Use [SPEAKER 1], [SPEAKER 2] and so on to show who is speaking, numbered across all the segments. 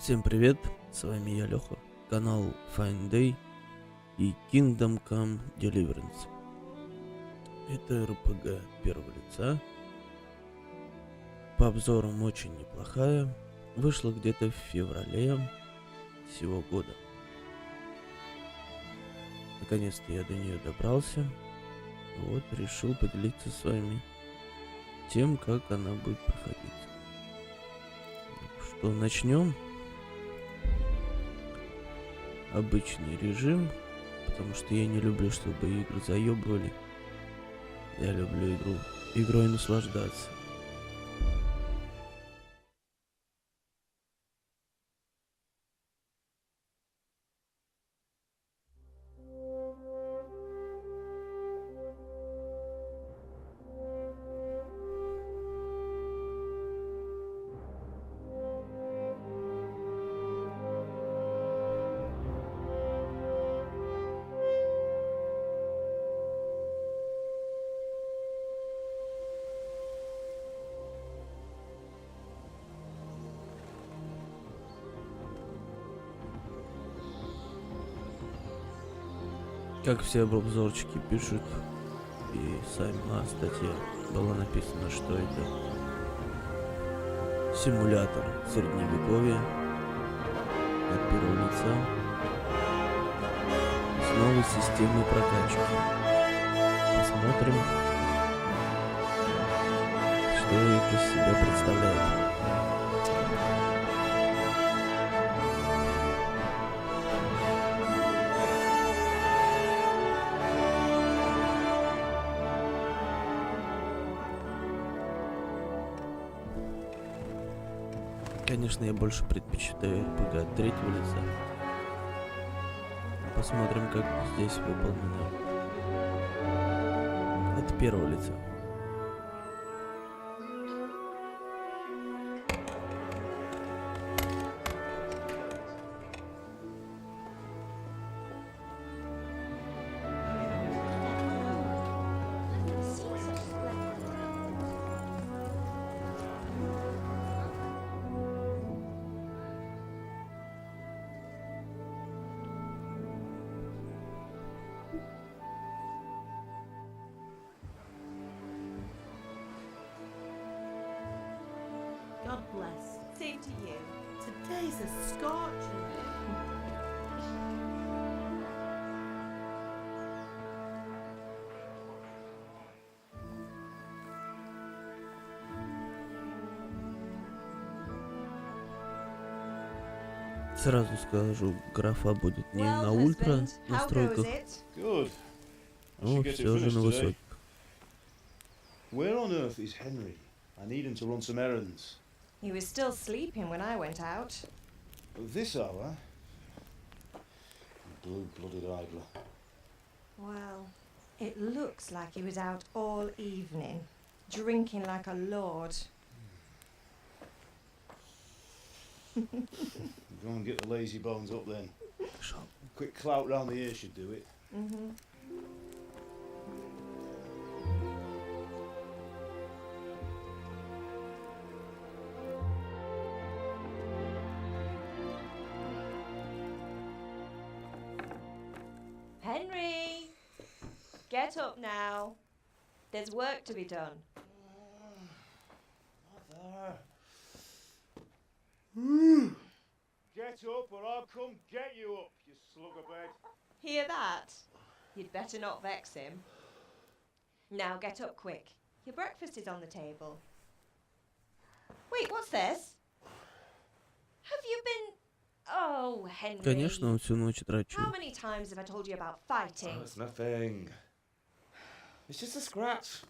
[SPEAKER 1] Всем привет, с вами я, Леха, канал Day и Kingdom Come Deliverance. Это RPG первого лица. По обзорам очень неплохая. Вышла где-то в феврале сего года. Наконец-то я до нее добрался. Вот, решил поделиться с вами тем, как она будет проходить. Что, начнем? Обычный режим, потому что я не люблю, чтобы игры заебывали. Я люблю игрой наслаждаться. Как все обзорчики пишут, и сама статья была написана, что это симулятор средневековья от первого лица с новой системой прокачки. Посмотрим, что это из себя представляет. Конечно, я больше предпочитаю RPG от третьего лица. Посмотрим, как здесь выполнено от первого лица.
[SPEAKER 2] God bless. Same to you. Today's a scorcher.
[SPEAKER 1] Сразу скажу, графа будет не на ультра настройках, но все же на высоких.
[SPEAKER 3] Where on earth is Henry? I need him to run some errands.
[SPEAKER 4] He was still sleeping when I went out.
[SPEAKER 3] At this hour? Blue-blooded idler.
[SPEAKER 4] Well, it looks like he was out all evening, drinking like a lord.
[SPEAKER 3] Go and get the lazy bones up then. A quick clout round the ear should do it.
[SPEAKER 4] Mm-hmm. Henry! Get up now. There's work to be done.
[SPEAKER 3] Not there. Get up or I'll come get you up, you slug of bed.
[SPEAKER 4] Hear that? You'd better not vex him. Now get up quick. Your breakfast is on the table. Wait, what's this? Have you been... Oh, Henry.
[SPEAKER 1] Конечно, он всю ночь дрочил.
[SPEAKER 4] How many times have I told you about fighting?
[SPEAKER 3] Oh, it's nothing. It's just a scratch.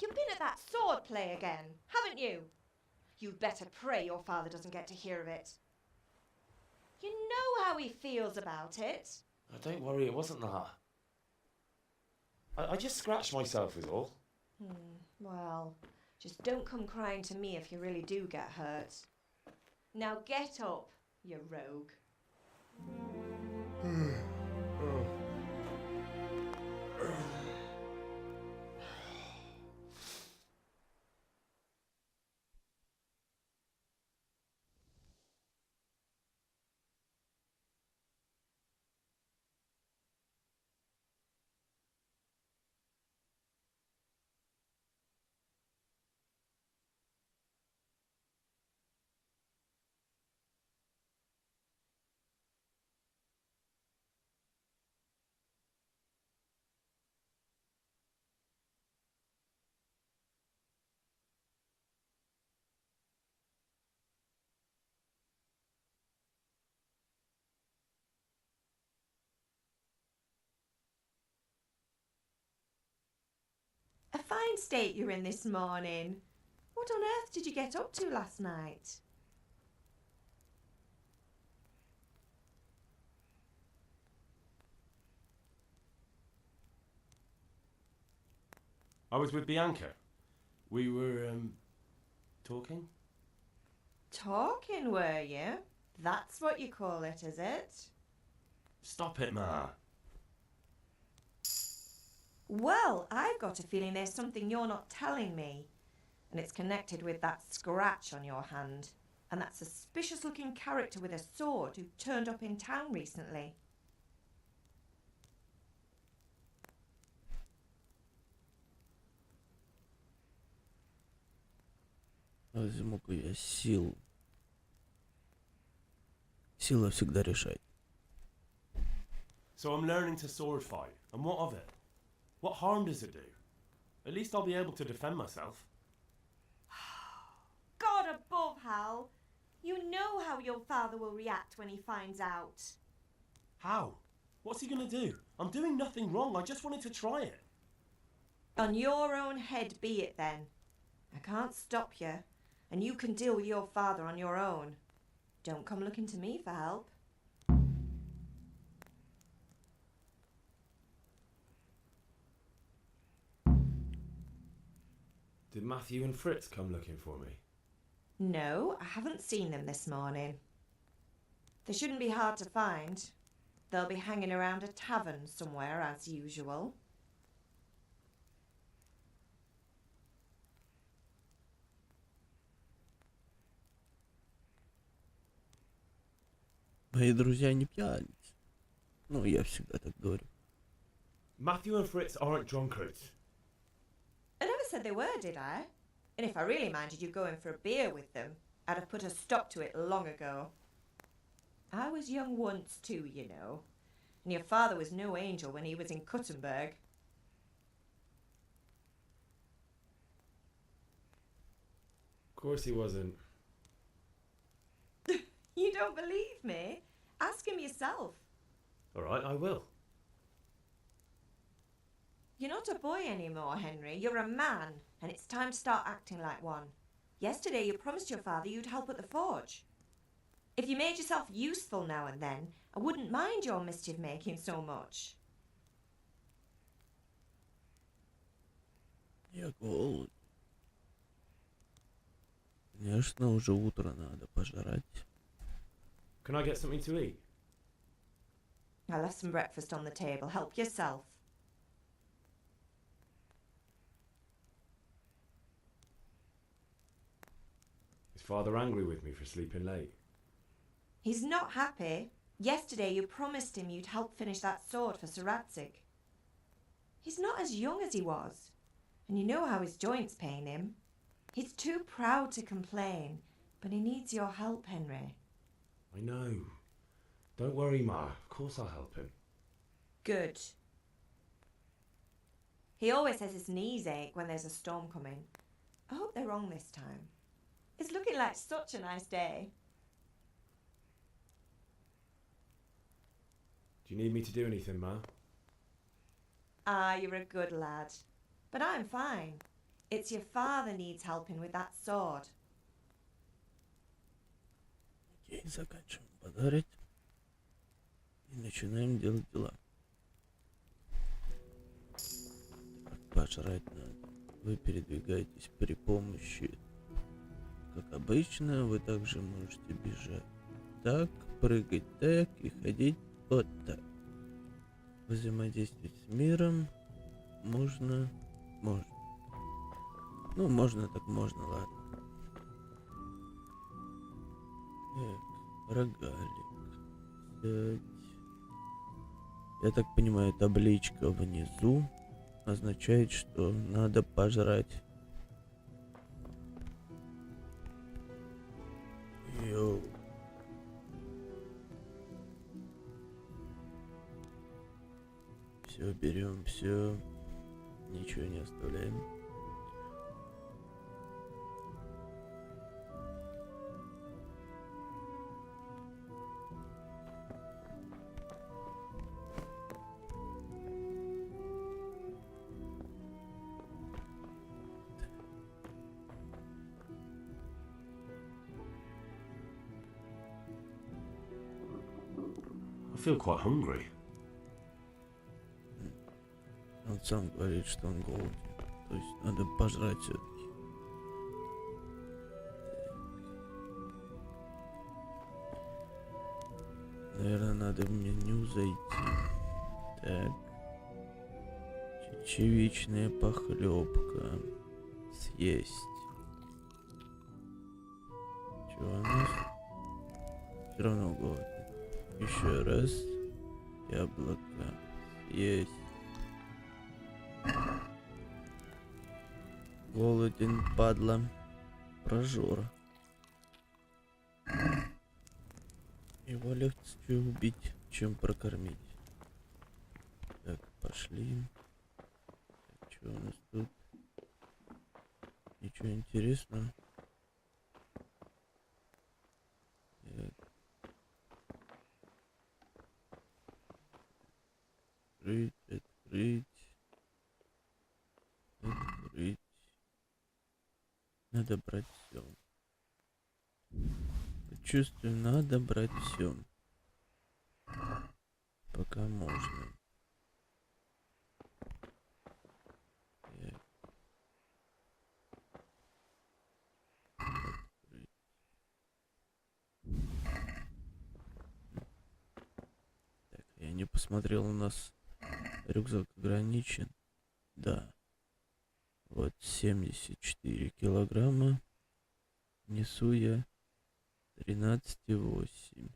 [SPEAKER 4] You've been at that sword play again, haven't you? You'd better pray your father doesn't get to hear of it. You know how he feels about it.
[SPEAKER 5] Oh, don't worry, it wasn't that. I just scratched myself is all.
[SPEAKER 4] Well, just don't come crying to me if you really do get hurt. Now get up, you rogue. fine state you're in this morning. What on earth did you get up to last night?
[SPEAKER 5] I was with Bianca. We were, talking?
[SPEAKER 4] Talking, were you? That's what you call it, is it?
[SPEAKER 5] Stop it, Ma.
[SPEAKER 4] Well, I've got a feeling there's something you're not telling me. And it's connected with that scratch on your hand. And that suspicious-looking character with a sword who turned up in town recently.
[SPEAKER 1] Возьму-ка я силу. Сила всегда решает.
[SPEAKER 5] So I'm learning to sword fight. And what of it? What harm does it do? At least I'll be able to defend myself.
[SPEAKER 4] God above, Hal. You know how your father will react when he finds out.
[SPEAKER 5] How? What's he gonna do? I'm doing nothing wrong. I just wanted to try it.
[SPEAKER 4] On your own head be it then. I can't stop you, and you can deal with your father on your own. Don't come looking to me for help.
[SPEAKER 5] Did Matthew and Fritz come looking for me?
[SPEAKER 4] No, I haven't seen them this morning. They shouldn't be hard to find. They'll be hanging around a tavern somewhere as usual.
[SPEAKER 1] Мои друзья не пьяницы. Ну, я всегда так говорю.
[SPEAKER 5] Matthew and Fritz aren't drunkards.
[SPEAKER 4] I never said they were, did I? And if I really minded you going for a beer with them, I'd have put a stop to it long ago. I was young once too, you know. And your father was no angel when he was in Kuttenberg.
[SPEAKER 5] Of course he wasn't.
[SPEAKER 4] You don't believe me? Ask him yourself.
[SPEAKER 5] All right, I will.
[SPEAKER 4] You're not a boy anymore, Henry. You're a man, and it's time to start acting like one. Yesterday you promised your father you'd help at the forge. If you made yourself useful now and then, I wouldn't mind your mischief-making so much.
[SPEAKER 1] Я голоден. Конечно, уже утро, надо пожрать.
[SPEAKER 5] Can I get something to eat?
[SPEAKER 4] I left some breakfast on the table. Help yourself.
[SPEAKER 5] Is Father angry with me for sleeping late?
[SPEAKER 4] He's not happy. Yesterday you promised him you'd help finish that sword for Sir Radzig. He's not as young as he was, and you know how his joints pain him. He's too proud to complain, but he needs your help, Henry.
[SPEAKER 5] I know. Don't worry, Ma. Of course I'll help him.
[SPEAKER 4] Good. He always says his knees ache when there's a storm coming. I hope they're wrong this time. It's looking like such a nice day.
[SPEAKER 5] Do you need me to do anything, Ma?
[SPEAKER 4] Ah, you're a good lad. But I'm fine. It's your father needs helping with that sword.
[SPEAKER 1] Окей, заканчиваем подарить. И начинаем делать дела. Так, пожрать надо. Вы передвигаетесь при помощи, как обычно, вы также можете бежать так, прыгать так и ходить вот так. Взаимодействовать с миром можно. Ну, можно так можно, ладно. Так, рогалик. Взять. Я так понимаю, табличка внизу означает, что надо пожрать. Йоу. Все, берем, все. Ничего не оставляем.
[SPEAKER 5] feel quite hungry.
[SPEAKER 1] Он сам говорит, что он голоден. То есть надо пожрать все-таки. Наверное, надо в меню зайти. Так. Чечевичная похлебка. Съесть. Чего у нас? Все равно голоден. Еще раз. Яблоко. Съесть. Голоден, падла. Прожора. Его легче убить, чем прокормить. Так, пошли. Что у нас тут? Ничего интересного. Так. Открыть, открыть. Открыть. Надо брать все. Чувствую, надо брать все. Пока можно. Так. Открыть. Так, я не посмотрел, у нас рюкзак ограничен. Да. Вот 74 килограмма. Несу я 13,8.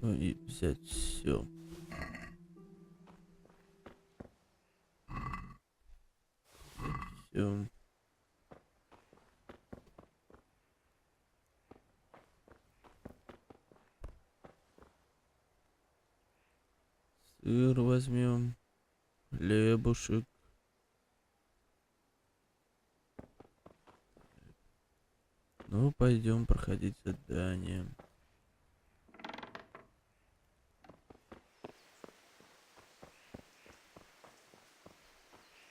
[SPEAKER 1] И взять все. Все. Сыр возьмем, хлебушек. Ну, пойдем проходить задание.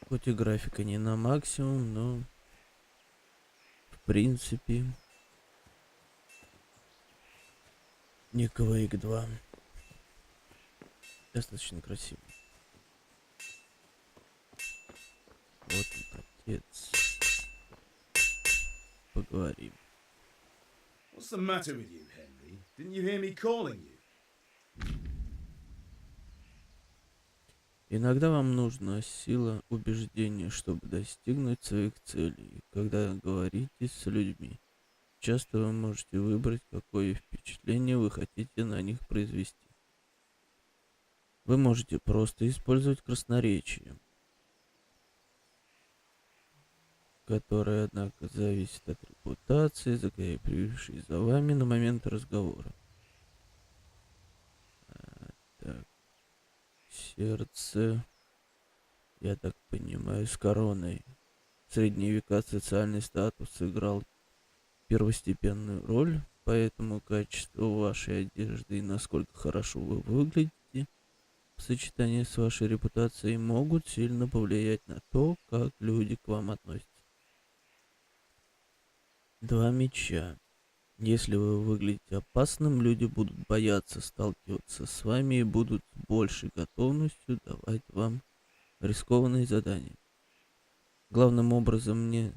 [SPEAKER 1] Хоть и графика не на максимум, но в принципе не Quake 2. Достаточно красиво. Вот он, отец. Поговорим.
[SPEAKER 6] What's the matter with you, Henry? Didn't you hear me calling you?
[SPEAKER 1] Иногда вам нужна сила убеждения, чтобы достигнуть своих целей. Когда говорите с людьми, часто вы можете выбрать, какое впечатление вы хотите на них произвести. Вы можете просто использовать красноречие, которое, однако, зависит от репутации, закрепившей за вами на момент разговора. Так. Сердце, я так понимаю, с короной. В средние века социальный статус сыграл первостепенную роль, поэтому качество вашей одежды и насколько хорошо вы выглядите в сочетании с вашей репутацией могут сильно повлиять на то, как люди к вам относятся. 2 меча. Если вы выглядите опасным, люди будут бояться сталкиваться с вами и будут с большей готовностью давать вам рискованные задания. Главным образом мне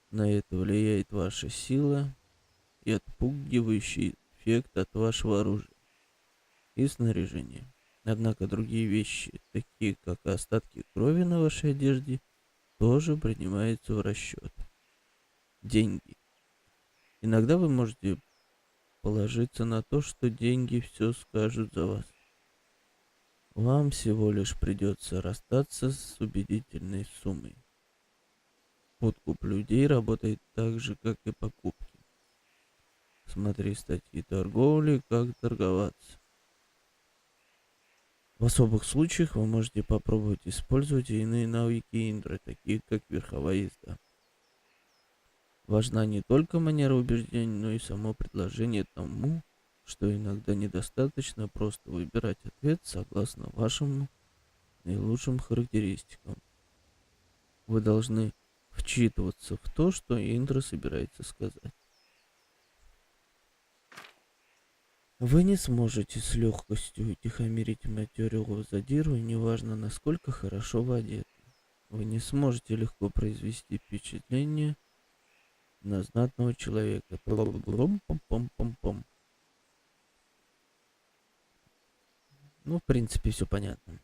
[SPEAKER 1] на это влияет ваша сила и отпугивающий эффект от вашего оружия и снаряжения. Однако другие вещи, такие как остатки крови на вашей одежде, тоже принимаются в расчет. Деньги. Иногда вы можете положиться на то, что деньги все скажут за вас. Вам всего лишь придется расстаться с убедительной суммой. Подкуп людей работает так же, как и покупки. Смотри статьи торговли, как торговаться. В особых случаях вы можете попробовать использовать иные навыки Индры, такие как верховая езда. Важна не только манера убеждения, но и само предложение тому, что иногда недостаточно просто выбирать ответ согласно вашим наилучшим характеристикам. Вы должны вчитываться в то, что интро собирается сказать. Вы не сможете с легкостью утихомирить матерого задиру, неважно, насколько хорошо вы одеты. Вы не сможете легко произвести впечатление на знатного человека. Пом-пом-пом-пом. Ну, в принципе, все понятно.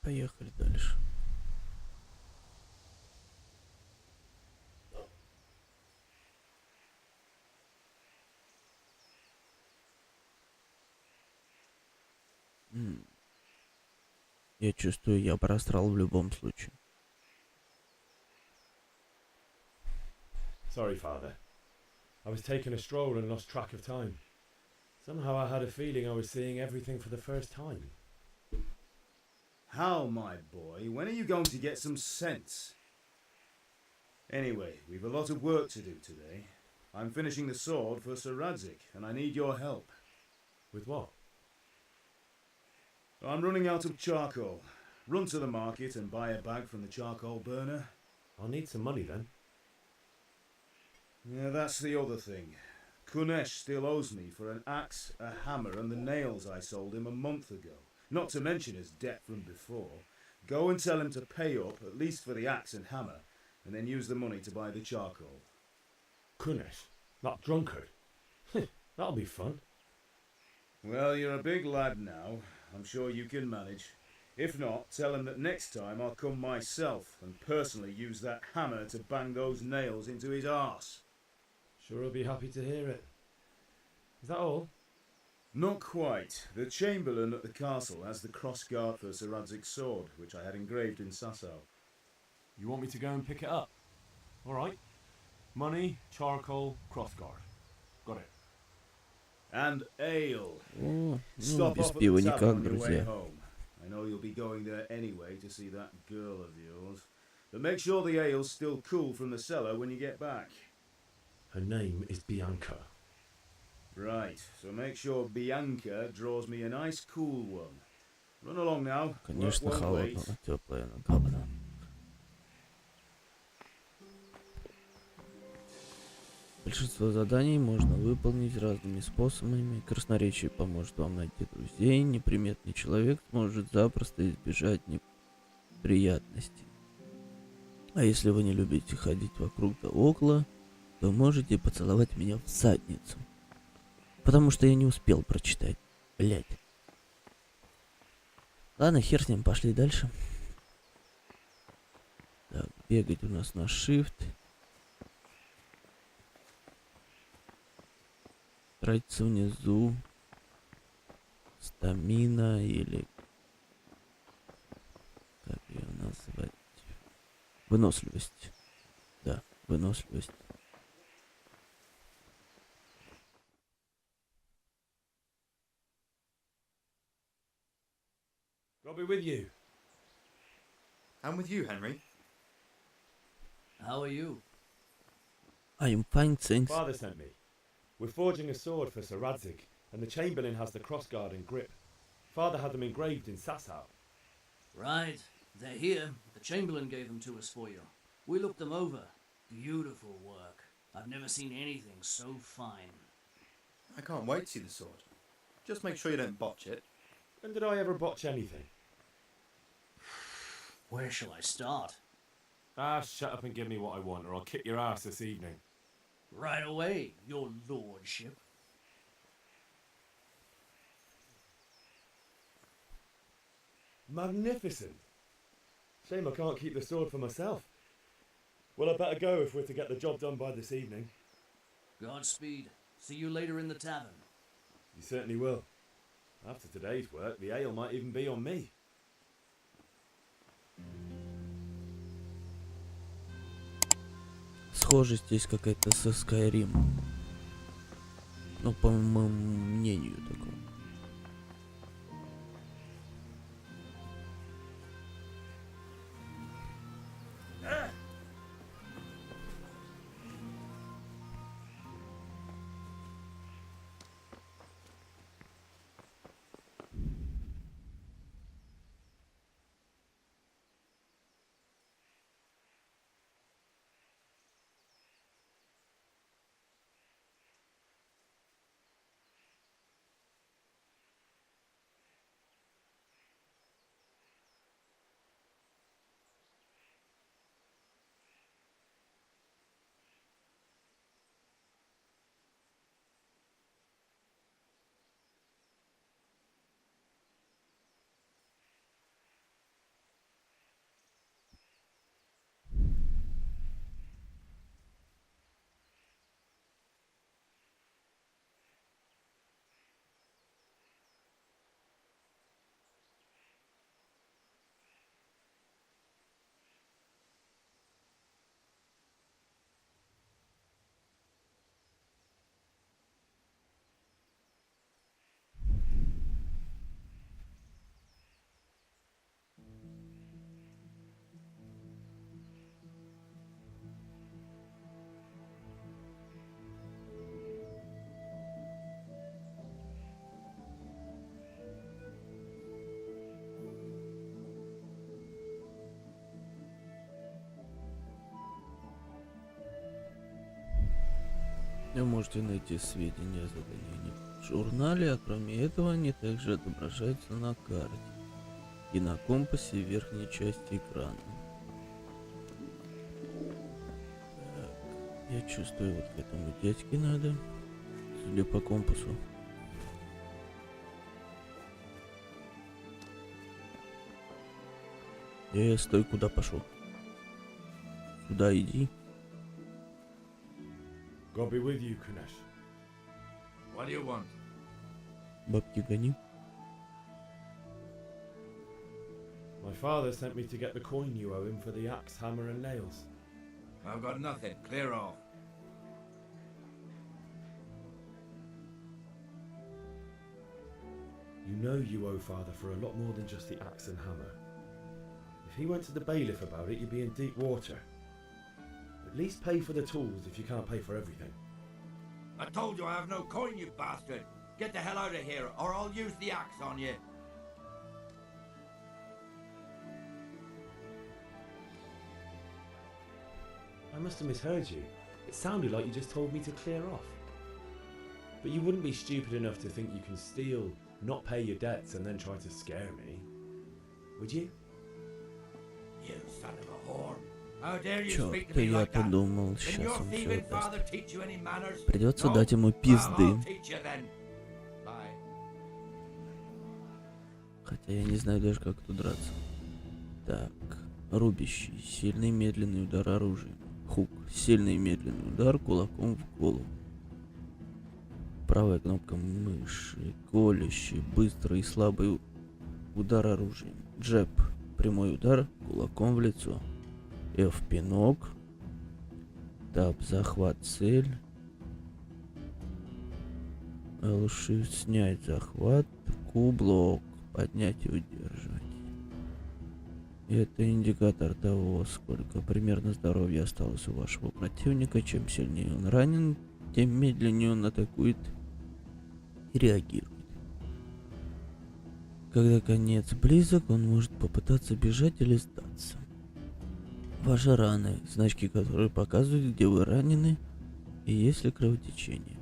[SPEAKER 1] Поехали дальше. Я чувствую, я просрал в любом случае.
[SPEAKER 5] Sorry, Father. I was taking a stroll and lost track of time. Somehow I had a feeling I was seeing everything for the first time.
[SPEAKER 6] How, my boy? When are you going to get some sense? Anyway, we've a lot of work to do today. I'm finishing the sword for Sir Radzik, and I need your help.
[SPEAKER 5] With what?
[SPEAKER 6] I'm running out of charcoal. Run to the market and buy a bag from the charcoal burner.
[SPEAKER 5] I'll need some money then.
[SPEAKER 6] Yeah, that's the other thing. Kunesh still owes me for an axe, a hammer, and the nails I sold him a month ago. Not to mention his debt from before. Go and tell him to pay up, at least for the axe and hammer, and then use the money to buy the charcoal.
[SPEAKER 5] Kunesh? That drunkard? That'll be fun.
[SPEAKER 6] Well, you're a big lad now. I'm sure you can manage. If not, tell him that next time I'll come myself and personally use that hammer to bang those nails into his arse.
[SPEAKER 5] Sure he'll be happy to hear it. Is that all?
[SPEAKER 6] Not quite. The Chamberlain at the castle has the crossguard for Sir Radzik's sword, which I had engraved in Sasau.
[SPEAKER 5] You want me to go and pick it up? Alright. Money, charcoal, crossguard. Got it.
[SPEAKER 6] And ale.
[SPEAKER 1] О, ну,
[SPEAKER 6] Stop
[SPEAKER 1] без
[SPEAKER 6] off at
[SPEAKER 1] пива
[SPEAKER 6] the tavern
[SPEAKER 1] никак,
[SPEAKER 6] on your way
[SPEAKER 1] друзья.
[SPEAKER 6] home. I know you'll be going there anyway to see that girl of yours. But make sure the ale's still cool from the cellar when you get back.
[SPEAKER 5] Her name is Bianca.
[SPEAKER 6] Right, so make sure Bianca draws me a nice cool one. Run along now.
[SPEAKER 1] Конечно,
[SPEAKER 6] Work won't wait.
[SPEAKER 1] холодного, теплая накапана. Большинство заданий можно выполнить разными способами. Красноречие поможет вам найти друзей. Неприметный человек сможет запросто избежать неприятностей. А если вы не любите ходить вокруг да около, то можете поцеловать меня в задницу. Потому что я не успел прочитать. Блять. Ладно, хер с ним, пошли дальше. Так, бегать у нас на shift. Тратится внизу. Стамина или... Как ее назвать? Выносливость. Да, выносливость.
[SPEAKER 5] I'll be with you.
[SPEAKER 7] I'm with you, Henry.
[SPEAKER 8] How are you?
[SPEAKER 1] I am fine, thanks.
[SPEAKER 5] Father sent me. We're forging a sword for Sir Radzik, and the Chamberlain has the crossguard and grip. Father had them engraved in Sasau.
[SPEAKER 8] Right, they're here. The Chamberlain gave them to us for you. We looked them over. Beautiful work. I've never seen anything so fine.
[SPEAKER 7] I can't wait to see the sword. Just make sure you don't botch it.
[SPEAKER 5] When did I ever botch anything?
[SPEAKER 8] Where shall I start?
[SPEAKER 5] Ah, shut up and give me what I want, or I'll kick your ass this evening.
[SPEAKER 8] Right away, your lordship.
[SPEAKER 5] Magnificent. Shame I can't keep the sword for myself. Well, I better go if we're to get the job done by this evening.
[SPEAKER 8] Godspeed. See you later in the tavern.
[SPEAKER 5] You certainly will. After today's work, the ale might even be on me.
[SPEAKER 1] схожесть есть какая-то со Skyrim. Ну, по моему мнению такому. Вы можете найти сведения о задании в журнале, а кроме этого они также отображаются на карте и на компасе в верхней части экрана. Так, я чувствую, вот к этому дядьке надо, судя по компасу. Стой, куда пошел? Сюда иди.
[SPEAKER 5] God be with you, Kunesh.
[SPEAKER 7] What do you want?
[SPEAKER 1] Бабки гони.
[SPEAKER 5] My father sent me to get the coin you owe him for the axe, hammer, and nails.
[SPEAKER 7] I've got nothing. Clear off.
[SPEAKER 5] You know you owe father for a lot more than just the axe and hammer. If he went to the bailiff about it, you'd be in deep water. At least pay for the tools if you can't pay for everything.
[SPEAKER 7] I told you I have no coin, you bastard. Get the hell out of here, or I'll use the axe on you.
[SPEAKER 5] I must have misheard you. It sounded like you just told me to clear off. But you wouldn't be stupid enough to think you can steal, not pay your debts, and then try to scare me, would you?
[SPEAKER 7] You son of a whore. How dare you speak to
[SPEAKER 1] Чёрт,
[SPEAKER 7] me
[SPEAKER 1] я
[SPEAKER 7] like that?
[SPEAKER 1] подумал,
[SPEAKER 7] Didn't
[SPEAKER 1] сейчас
[SPEAKER 7] your
[SPEAKER 1] он все
[SPEAKER 7] thieving father
[SPEAKER 1] отдаст.
[SPEAKER 7] teach you any manners?
[SPEAKER 1] Придется
[SPEAKER 7] No?
[SPEAKER 1] дать ему
[SPEAKER 7] Well,
[SPEAKER 1] пизды.
[SPEAKER 7] I'll teach you then. Bye.
[SPEAKER 1] Хотя я не знаю даже, как тут драться. Так, рубящий, сильный медленный удар оружием. Хук, сильный медленный удар кулаком в голову. Правая кнопка мыши, колющий, быстрый и слабый удар оружием. Джеб, прямой удар кулаком в лицо. F пинок. Тап, захват цель. L shift, снять захват. Q блок, поднять и удерживать. Это индикатор того, сколько примерно здоровья осталось у вашего противника. Чем сильнее он ранен, тем медленнее он атакует и реагирует. Когда конец близок, он может попытаться бежать или сдаться. Ваши раны, значки, которые показывают, где вы ранены и есть ли кровотечение.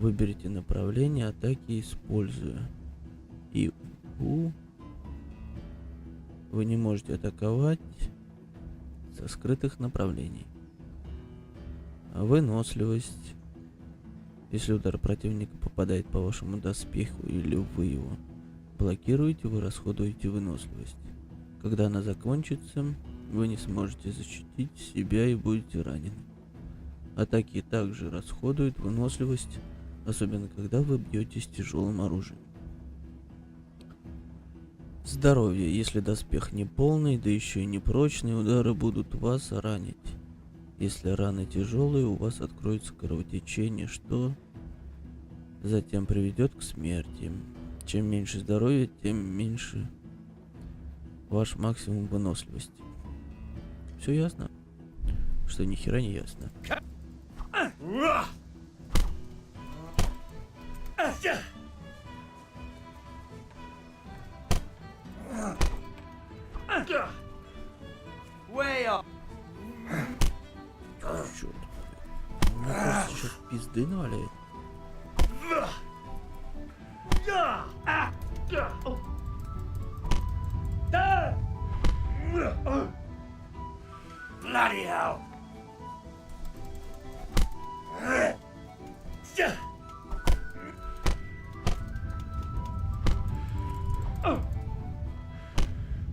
[SPEAKER 1] Выберите направление атаки, используя И У. Вы не можете атаковать со скрытых направлений. Выносливость. Если удар противника попадает по вашему доспеху или вы его блокируете, вы расходуете выносливость. Когда она закончится, вы не сможете защитить себя и будете ранены. Атаки также расходуют выносливость, особенно когда вы бьетесь тяжелым оружием. Здоровье. Если доспех не полный, да еще и не прочный, удары будут вас ранить. Если раны тяжелые, у вас откроется кровотечение, что затем приведет к смерти. Чем меньше здоровья, тем меньше ваш максимум выносливости. Все ясно? Что ни хера не ясно.
[SPEAKER 7] Way up.
[SPEAKER 1] Черт. Мне кажется, сейчас пизды наваляет.
[SPEAKER 7] Bloody hell.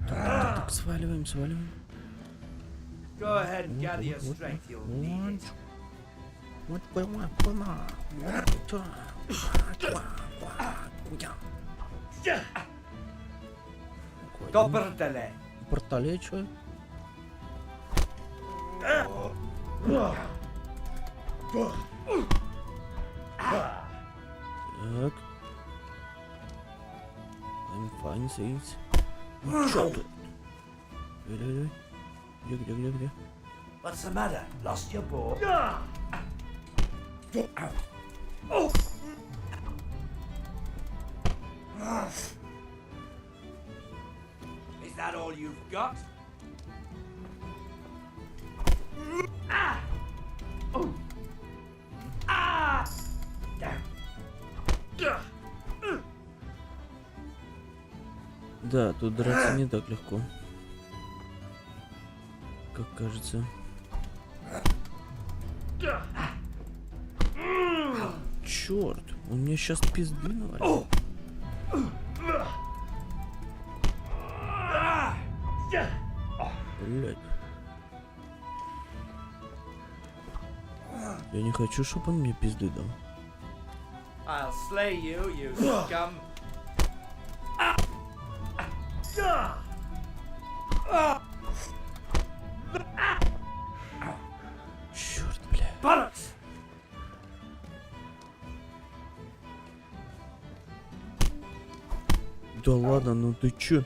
[SPEAKER 1] Так, сваливаем, сваливаем.
[SPEAKER 7] Go ahead and gather your strength. You'll need it. Добрдале.
[SPEAKER 1] В портале чё? Так. I'm fine, thanks. Ну чё тут? Давай. Где?
[SPEAKER 7] What's the matter? Lost your bow? Is that all you've got?
[SPEAKER 1] Да, тут драться не так легко, как кажется. Черт, он мне сейчас пизды навалил. Блять. Я не хочу, чтобы он мне пизды дал.
[SPEAKER 7] I'll slay you, you scum.
[SPEAKER 1] Черт, бля.
[SPEAKER 7] Bollocks!
[SPEAKER 1] Да ладно, ну ты чё?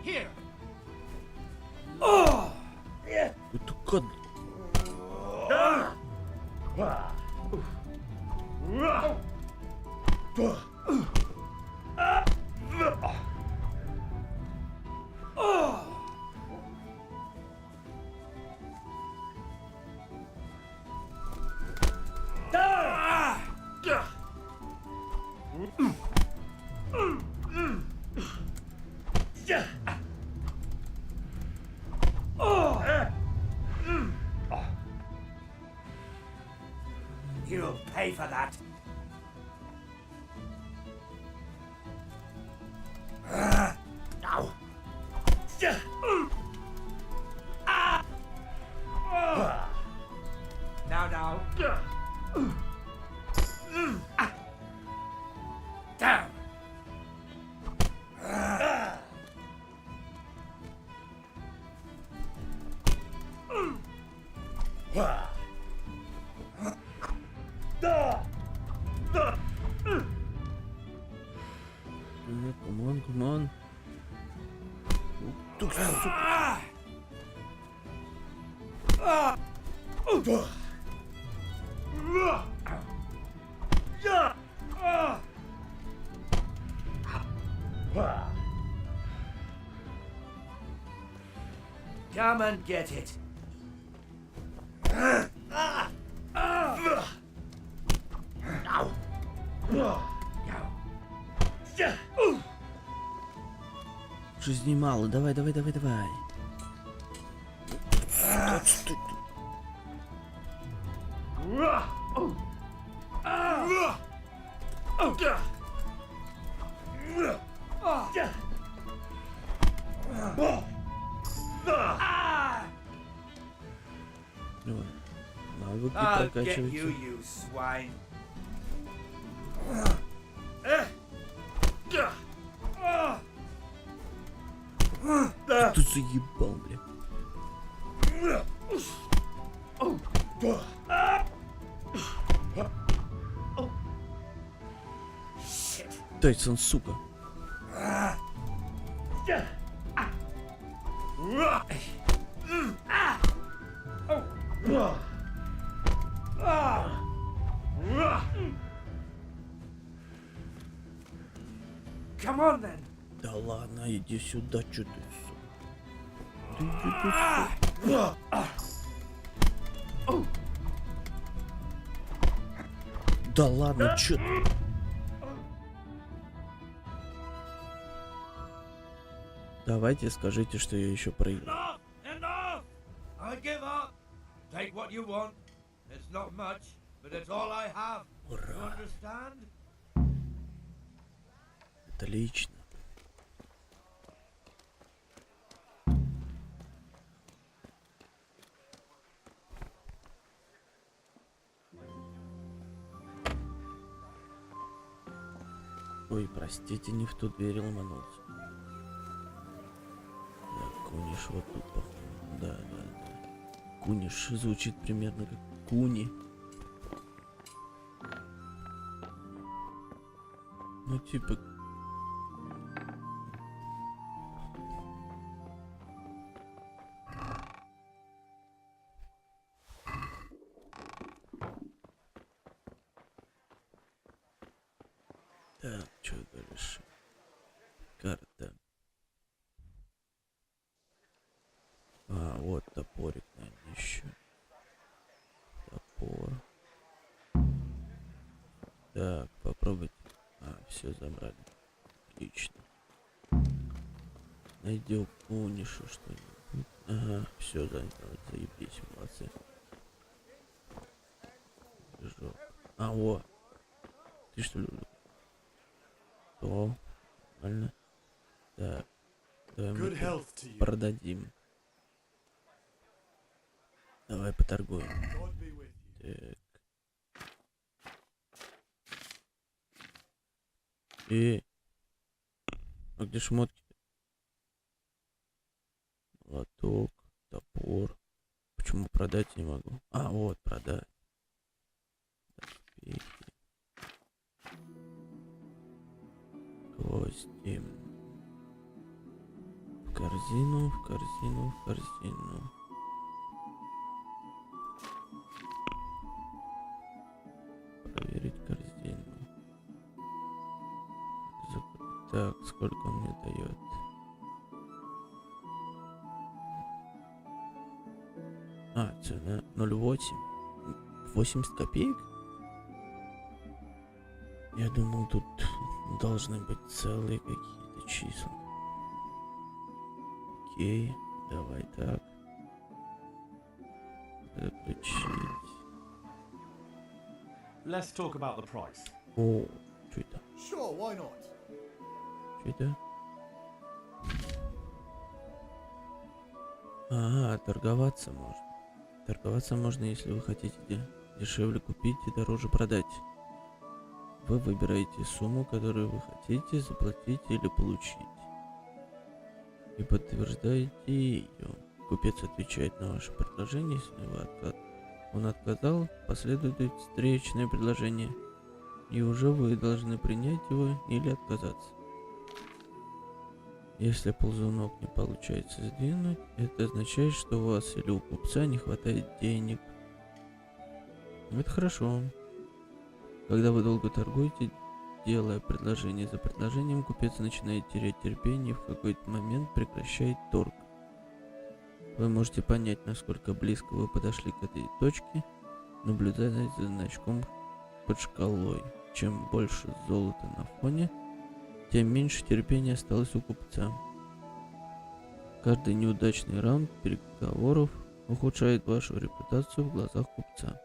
[SPEAKER 7] Here.
[SPEAKER 1] Это как?
[SPEAKER 7] You'll pay for that. Now. Now. Down.
[SPEAKER 1] Come on. Ты, сука.
[SPEAKER 7] Come and get it.
[SPEAKER 1] Жизни мало, давай. Давай. Навыки
[SPEAKER 7] I'll get
[SPEAKER 1] прокачиваются.
[SPEAKER 7] you swine.
[SPEAKER 1] Ты заебал, бля. Тайсон, сука.
[SPEAKER 3] Come on then.
[SPEAKER 1] Да ладно, иди сюда, чё ты, сука. Да иди ты, сука. Да ладно, чё ты? Давайте скажите, что я еще проиграл.
[SPEAKER 7] Enough! Enough! I give up. Take what you want. It's not much, but it's all I have. You
[SPEAKER 1] Ура!
[SPEAKER 7] understand?
[SPEAKER 1] Отлично. Ой, простите, не в ту дверь ломанулся. Так, Куниш вот тут, походу. Да. Куниш звучит примерно как Куни. Ну, типа... Так, что дальше? Карта. А, вот топорик, наверное, еще. Топор. Так, попробуйте. А, все забрали. Отлично. Найдем Кунишу что-нибудь. Ага, все занял. Заебись, молодцы. Жопа. А, во. Ты что ли? То. Нормально. Так. Давай мы продадим. Давай поторгуем. Так. А где шмотки? Лоток, топор. Почему продать не могу? А, вот, продать. Доспехи. Гвозди. В корзину, в корзину, в корзину. Проверить корзину. Так, сколько он мне дает? А, цена 0,8. 80 копеек? Я думал, тут должны быть целые какие-то числа. Окей, давай так. Заключить.
[SPEAKER 5] Let's talk about the price.
[SPEAKER 1] О, что это?
[SPEAKER 9] Sure, why not?
[SPEAKER 1] Что это? Ага, торговаться можно. Торговаться можно, если вы хотите дешевле купить и дороже продать. Вы выбираете сумму, которую вы хотите заплатить или получить. И подтверждаете ее. Купец отвечает на ваше предложение, если он отказал, последует встречное предложение. И уже вы должны принять его или отказаться. Если ползунок не получается сдвинуть, это означает, что у вас или у купца не хватает денег. Это хорошо. Когда вы долго торгуете, делая предложение за предложением, купец начинает терять терпение и в какой-то момент прекращает торг. Вы можете понять, насколько близко вы подошли к этой точке, наблюдая за значком под шкалой. Чем больше золота на фоне, тем меньше терпения осталось у купца. Каждый неудачный раунд переговоров ухудшает вашу репутацию в глазах купца.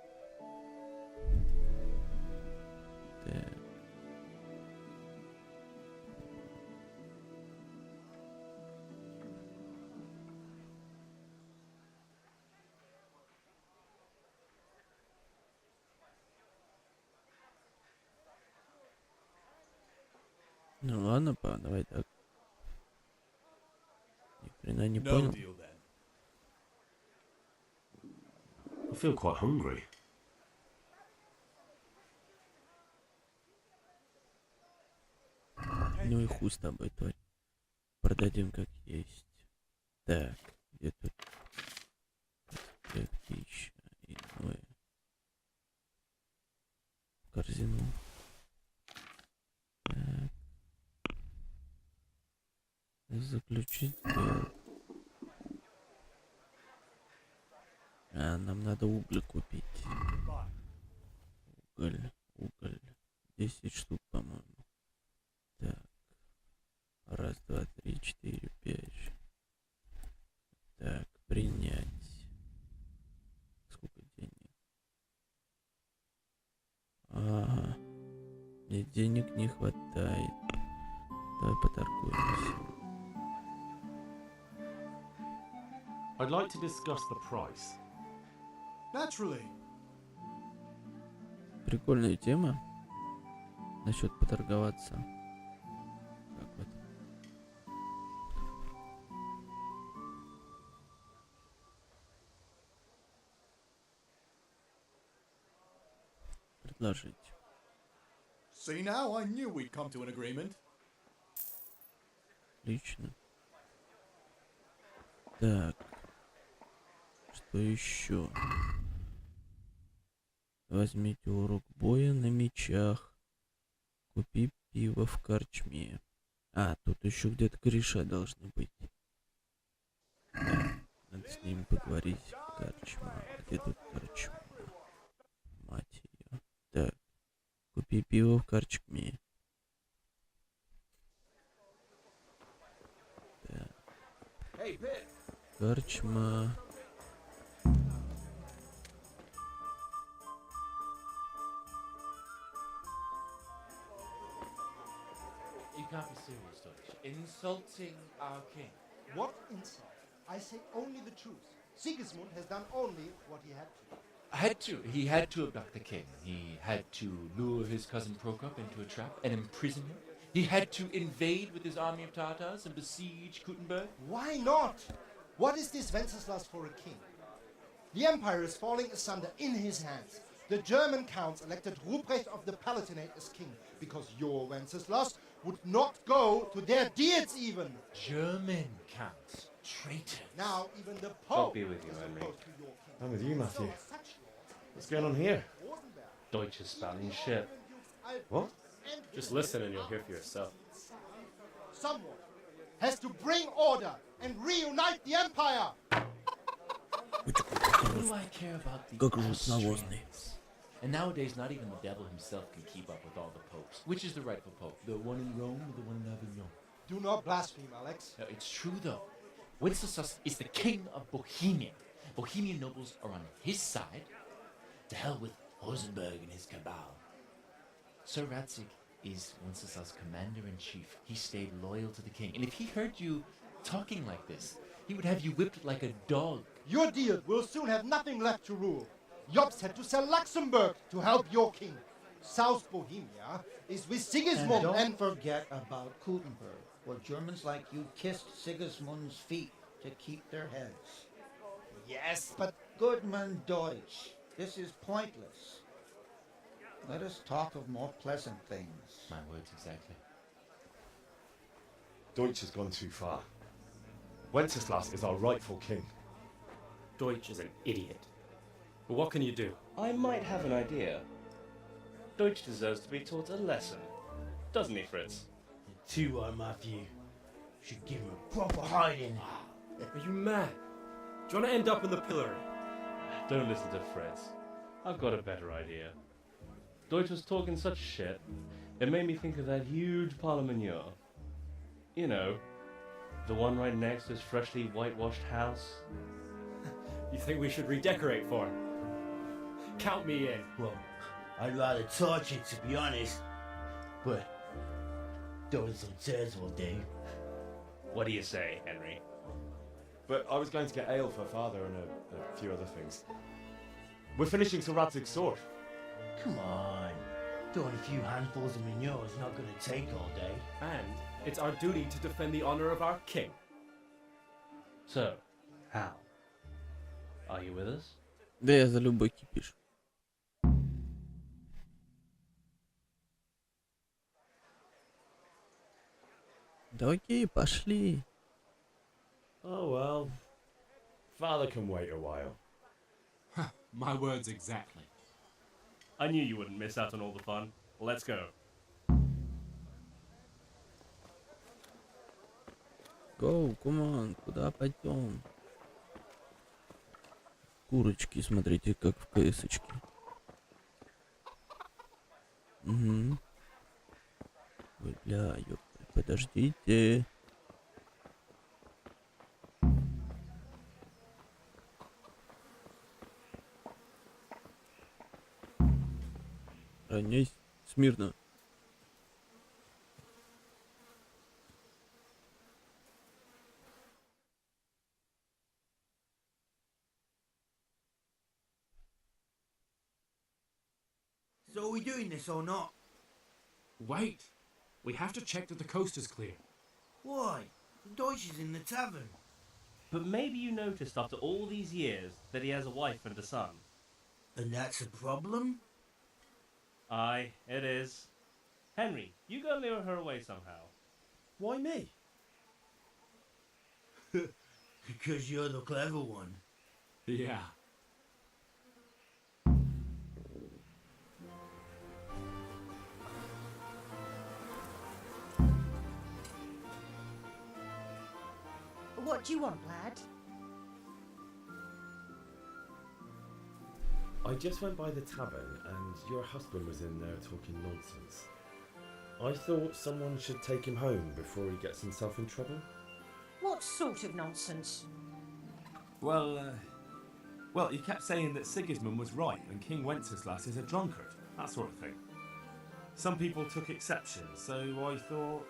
[SPEAKER 1] Так. Ну ладно, давай так. Ни хрена не понял.
[SPEAKER 5] A feel quite hungry.
[SPEAKER 1] Ну и хуй с тобой, тварь. Продадим как есть. Так, где тут 3000 иное. Корзину. Так. Заключить сделку. А, нам надо уголь купить. Уголь. 10 штук, по-моему. Так. Раз, два, три, четыре, пять. Так, принять. Сколько денег? Ага. Мне денег не хватает. Давай поторгуемся.
[SPEAKER 5] I'd like to discuss the price.
[SPEAKER 9] Naturally.
[SPEAKER 1] Прикольная тема. Насчет поторговаться. Как вот. Предложить.
[SPEAKER 9] See now, I knew we'd come to an agreement.
[SPEAKER 1] Отлично. Так. Что еще? Возьмите урок боя на мечах. Купи пиво в корчме. А, тут еще где-то кореша должны быть. Да, надо с ним поговорить. Корчма. Где тут корчма? Мать ее. Так. Купи пиво в корчме. Так. Корчма.
[SPEAKER 10] You can't be serious, Deutsch. Insulting our king.
[SPEAKER 11] What insult? I say only the truth. Sigismund has done only what he had to.
[SPEAKER 10] He had to abduct the king. He had to lure his cousin Prokop into a trap and imprison him. He had to invade with his army of Tartars and besiege Kuttenberg.
[SPEAKER 11] Why not? What is this Wenceslas for a king? The empire is falling asunder in his hands. The German counts elected Ruprecht of the Palatinate as king because your Wenceslas would not go to their deeds even.
[SPEAKER 10] German counts. Traitors.
[SPEAKER 11] Now even the
[SPEAKER 5] God
[SPEAKER 11] Pope
[SPEAKER 5] be with you,
[SPEAKER 11] is
[SPEAKER 5] Henry.
[SPEAKER 11] opposed to your king.
[SPEAKER 5] I'm with you, Matthew.
[SPEAKER 11] So such
[SPEAKER 5] What's going on here?
[SPEAKER 10] Deutsch is spouting shit.
[SPEAKER 5] What? Just listen and you'll hear for yourself.
[SPEAKER 11] Someone has to bring order and reunite the empire.
[SPEAKER 10] What do I care about the
[SPEAKER 1] Как же навозный.
[SPEAKER 10] Austrians? And nowadays, not even the devil himself can keep up with all the popes. Which is the rightful pope? The one in Rome or the one in Avignon?
[SPEAKER 11] Do not blaspheme, Alex.
[SPEAKER 10] No, it's true, though. Wenceslas is the king of Bohemia. Bohemian nobles are on his side. To hell with Rosenberg and his cabal. Sir Ratzig is Wenceslas' commander-in-chief. He stayed loyal to the king. And if he heard you talking like this, he would have you whipped like a dog.
[SPEAKER 11] Your deal will soon have nothing left to rule. Jobst had to sell Luxembourg to help your king. South Bohemia is with Sigismund
[SPEAKER 12] And don't forget about Kuttenberg, where Germans like you kissed Sigismund's feet to keep their heads.
[SPEAKER 11] Yes, but
[SPEAKER 12] Goodman Deutsch, this is pointless. Let us talk of more pleasant things.
[SPEAKER 10] My words exactly.
[SPEAKER 5] Deutsch has gone too far. Wenceslas is our rightful king.
[SPEAKER 13] Deutsch is an idiot. But what can you do?
[SPEAKER 14] I might have an idea. Deutsch deserves to be taught a lesson. Doesn't he, Fritz?
[SPEAKER 7] You too are, Matthew. Should give him a proper hiding.
[SPEAKER 13] Are you mad? Do you want to end up in the pillory?
[SPEAKER 14] Don't listen to Fritz. I've got a better idea. Deutsch was talking such shit, it made me think of that huge parliament. You know, the one right next to his freshly whitewashed house.
[SPEAKER 13] You think we should redecorate for him? Count me in.
[SPEAKER 7] Well, I'd rather torch it, to be honest. But throwing some chairs will do.
[SPEAKER 14] What do you say, Henry?
[SPEAKER 5] But I was going to get ale for father and a few other things. We're finishing Sir Radzig's sword.
[SPEAKER 7] Come on. Throwing a few handfuls of manure is not going to take all day.
[SPEAKER 13] And it's our duty to defend the honor of our king.
[SPEAKER 14] So, how? Are you with us?
[SPEAKER 1] Да я за любой кипиш. Да окей, пошли.
[SPEAKER 5] Oh well. Father can wait a while.
[SPEAKER 13] My words exactly.
[SPEAKER 14] I knew you wouldn't miss out on all the fun. Let's go.
[SPEAKER 1] Go, come on, куда пойдем? Курочки, смотрите, как в КСочке. Угу. Ой, бля, ёпта, подождите. Равняйся, смирно.
[SPEAKER 7] So are we doing this or not?
[SPEAKER 13] Wait. We have to check that the coast is clear.
[SPEAKER 7] Why? The Deutsch is in the tavern.
[SPEAKER 14] But maybe you noticed after all these years that he has a wife and a son.
[SPEAKER 7] And that's a problem?
[SPEAKER 14] Aye, it is. Henry, you go lure her away somehow.
[SPEAKER 9] Why me?
[SPEAKER 7] Because you're the clever one.
[SPEAKER 13] Yeah.
[SPEAKER 4] What do you want, lad?
[SPEAKER 5] I just went by the tavern and your husband was in there talking nonsense. I thought someone should take him home before he gets himself in trouble.
[SPEAKER 4] What sort of nonsense?
[SPEAKER 15] Well, he kept saying that Sigismund was right and King Wenceslas is a drunkard, that sort of thing. Some people took exception, so I thought...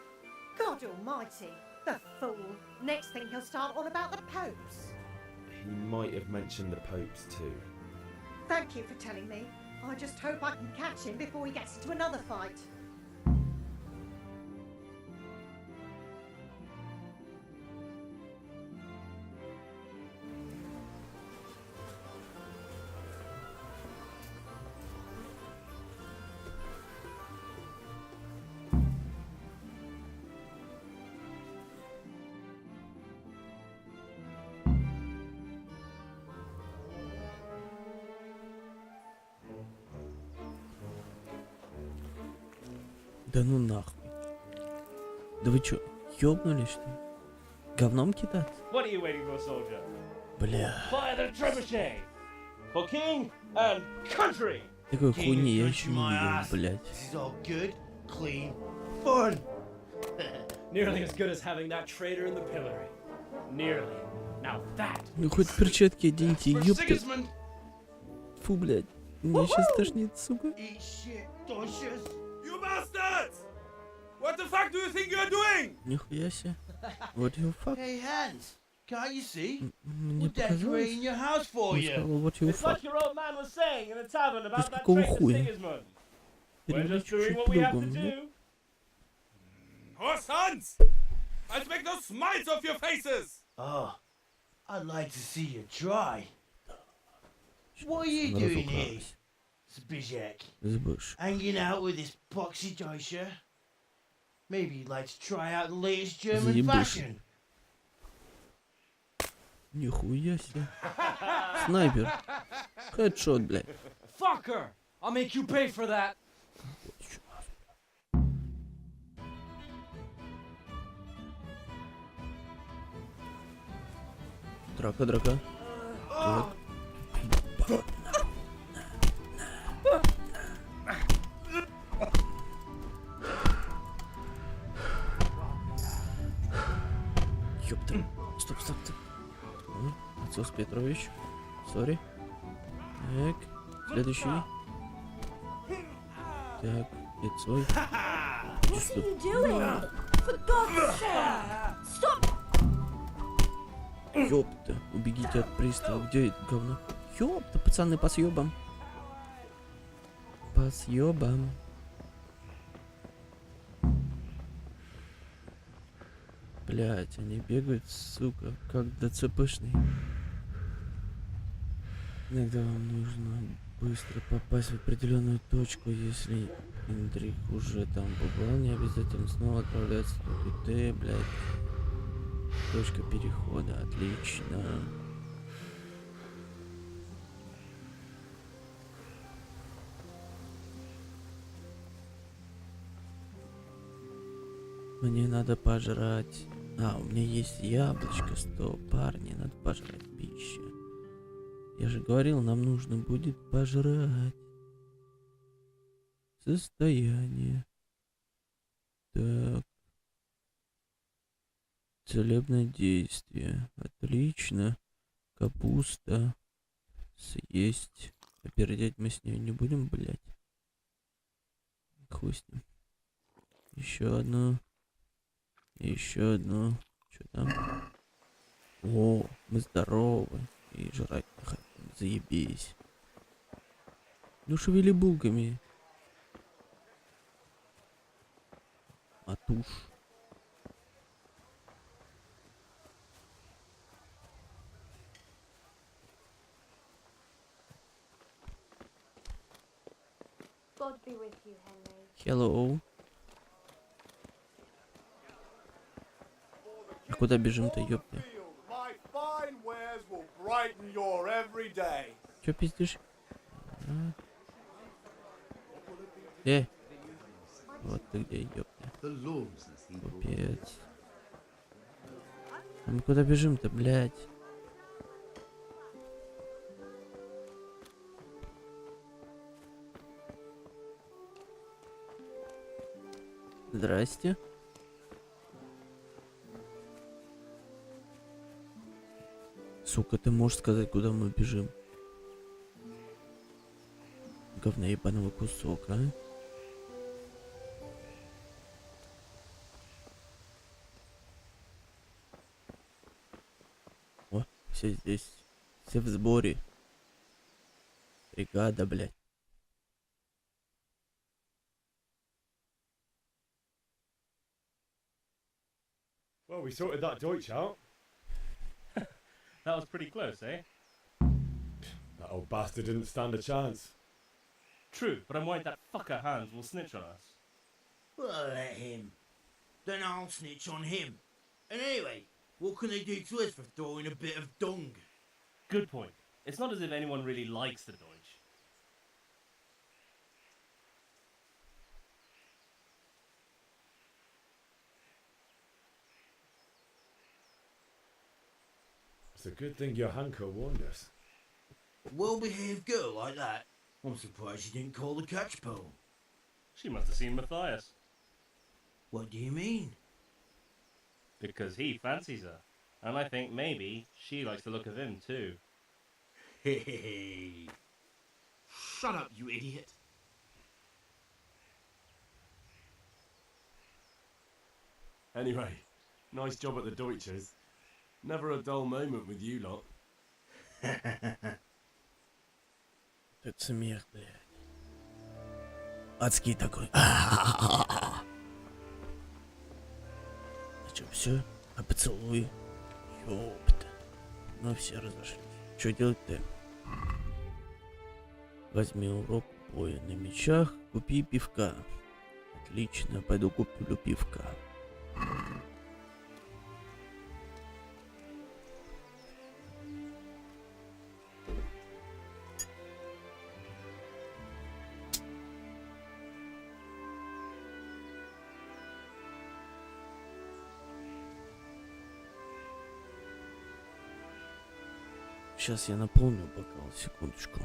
[SPEAKER 4] God almighty, the fool. Next thing he'll start on about the popes.
[SPEAKER 5] He might have mentioned the popes too.
[SPEAKER 4] Thank you for telling me. I just hope I can catch him before he gets into another fight.
[SPEAKER 1] Да ну нахуй. Да вы чё, ёбнулись что ли? Говном кидаться?
[SPEAKER 14] What are you waiting for, soldier?
[SPEAKER 1] Бля.
[SPEAKER 14] Fire the trebuchet! For king and country!
[SPEAKER 1] Такой хуйни я еще не видел, блядь.
[SPEAKER 7] This is all good, clean, fun.
[SPEAKER 13] Nearly as good as having that traitor in the pillory. Nearly. Now that.
[SPEAKER 1] Ну хоть перчатки оденьте, ёпта. Фу, блядь. Мне сейчас тошнит, сука.
[SPEAKER 7] Eat shit, Deutsches.
[SPEAKER 15] You bastards! What the fuck do you think you're doing?
[SPEAKER 1] Нихуя себе. What you fuck?
[SPEAKER 7] Hey, Hans, can't you see?
[SPEAKER 1] Мне
[SPEAKER 7] We're decorating
[SPEAKER 1] показалось.
[SPEAKER 7] your house for
[SPEAKER 1] Он
[SPEAKER 7] you.
[SPEAKER 1] сказал, what you
[SPEAKER 14] It's
[SPEAKER 1] fuck.
[SPEAKER 14] like your old man was saying in the tavern
[SPEAKER 1] Без
[SPEAKER 14] about that
[SPEAKER 1] какого
[SPEAKER 14] traitor
[SPEAKER 1] хуя?
[SPEAKER 14] Sigismund. We're
[SPEAKER 1] Переведи
[SPEAKER 14] just doing
[SPEAKER 1] чуть-чуть
[SPEAKER 14] what we have to
[SPEAKER 1] по-другому, нет?
[SPEAKER 14] do.
[SPEAKER 15] Horse Hans! I'll make those smiles off your faces!
[SPEAKER 7] Oh, I'd like to see you try. What are you
[SPEAKER 1] Она
[SPEAKER 7] doing here,
[SPEAKER 1] разукралась.
[SPEAKER 7] Zbyszek?
[SPEAKER 1] Збыш.
[SPEAKER 7] Hanging out with this poxy Deutscher? Maybe you'd like to try out the latest German
[SPEAKER 1] Заебешь.
[SPEAKER 7] fashion.
[SPEAKER 1] Нихуя себе. Снайпер. Хедшот, блядь.
[SPEAKER 13] Fucker! I'll make you pay for that.
[SPEAKER 1] Драка, драка. Так. Ёпта. Стоп, стоп, стоп. Отцов Петрович. Сори. Так. Следующий. Так. Отцой.
[SPEAKER 4] What are you doing? For God's sake! Stop!
[SPEAKER 1] Ёпта. Убегите от пристава. Где это говно? Ёпта, пацаны, по съёбам. По съёбам. Блять, они бегают, сука, как ДЦПшные. Иногда вам нужно быстро попасть в определенную точку, если интриг уже там побывал, не обязательно снова отправляться в точку Т, блядь. Точка перехода, отлично. Мне надо пожрать. А, у меня есть яблочко, стоп, парни, надо пожрать пищу. Я же говорил, нам нужно будет пожрать. Состояние. Так. Целебное действие. Отлично. Капуста. Съесть. А передеть мы с ней не будем, блять. Хуй с ним. Еще одну. Еще одну. Что там? О, мы здоровы. И жрать не хотим. Заебись. Ну шевели булками. Матуш.
[SPEAKER 16] God be with you, Henry.
[SPEAKER 1] Hello. А куда бежим-то, ёпта?
[SPEAKER 9] My fine wares will brighten your every day.
[SPEAKER 1] Чё пиздишь? Вот ты где, ёпта. Капец. А мы куда бежим-то, блядь? Здрасте. Сука, ты можешь сказать, куда мы бежим? Говна ебаного кусок, а? О, все здесь. Все в сборе. Бригада, блядь.
[SPEAKER 5] Well, we sorted that Deutsch out.
[SPEAKER 14] That was pretty close, eh?
[SPEAKER 5] That old bastard didn't stand a chance.
[SPEAKER 14] True, but I'm worried that fucker Hans will snitch on us.
[SPEAKER 7] Well, let him. Then I'll snitch on him. And anyway, what can they do to us for throwing a bit of dung?
[SPEAKER 14] Good point. It's not as if anyone really likes the Deutsch.
[SPEAKER 5] It's a good thing your Hanko warned us.
[SPEAKER 7] A well-behaved girl like that? I'm surprised she didn't call the catch pole.
[SPEAKER 14] She must have seen Matthias.
[SPEAKER 7] What do you mean?
[SPEAKER 14] Because he fancies her. And I think maybe she likes the look of him too.
[SPEAKER 7] Hey. Shut up, you idiot.
[SPEAKER 5] Anyway, nice job at the Deutsches. Never a dull moment with you lot.
[SPEAKER 1] Это смех, блядь. Адский такой. А чё, все? А поцелуй? Ёпта. Ну все разошлись. Что делать-то? Возьми урок боя на мечах, купи пивка. Отлично, пойду куплю пивка. Сейчас я наполню бокал, секундочку.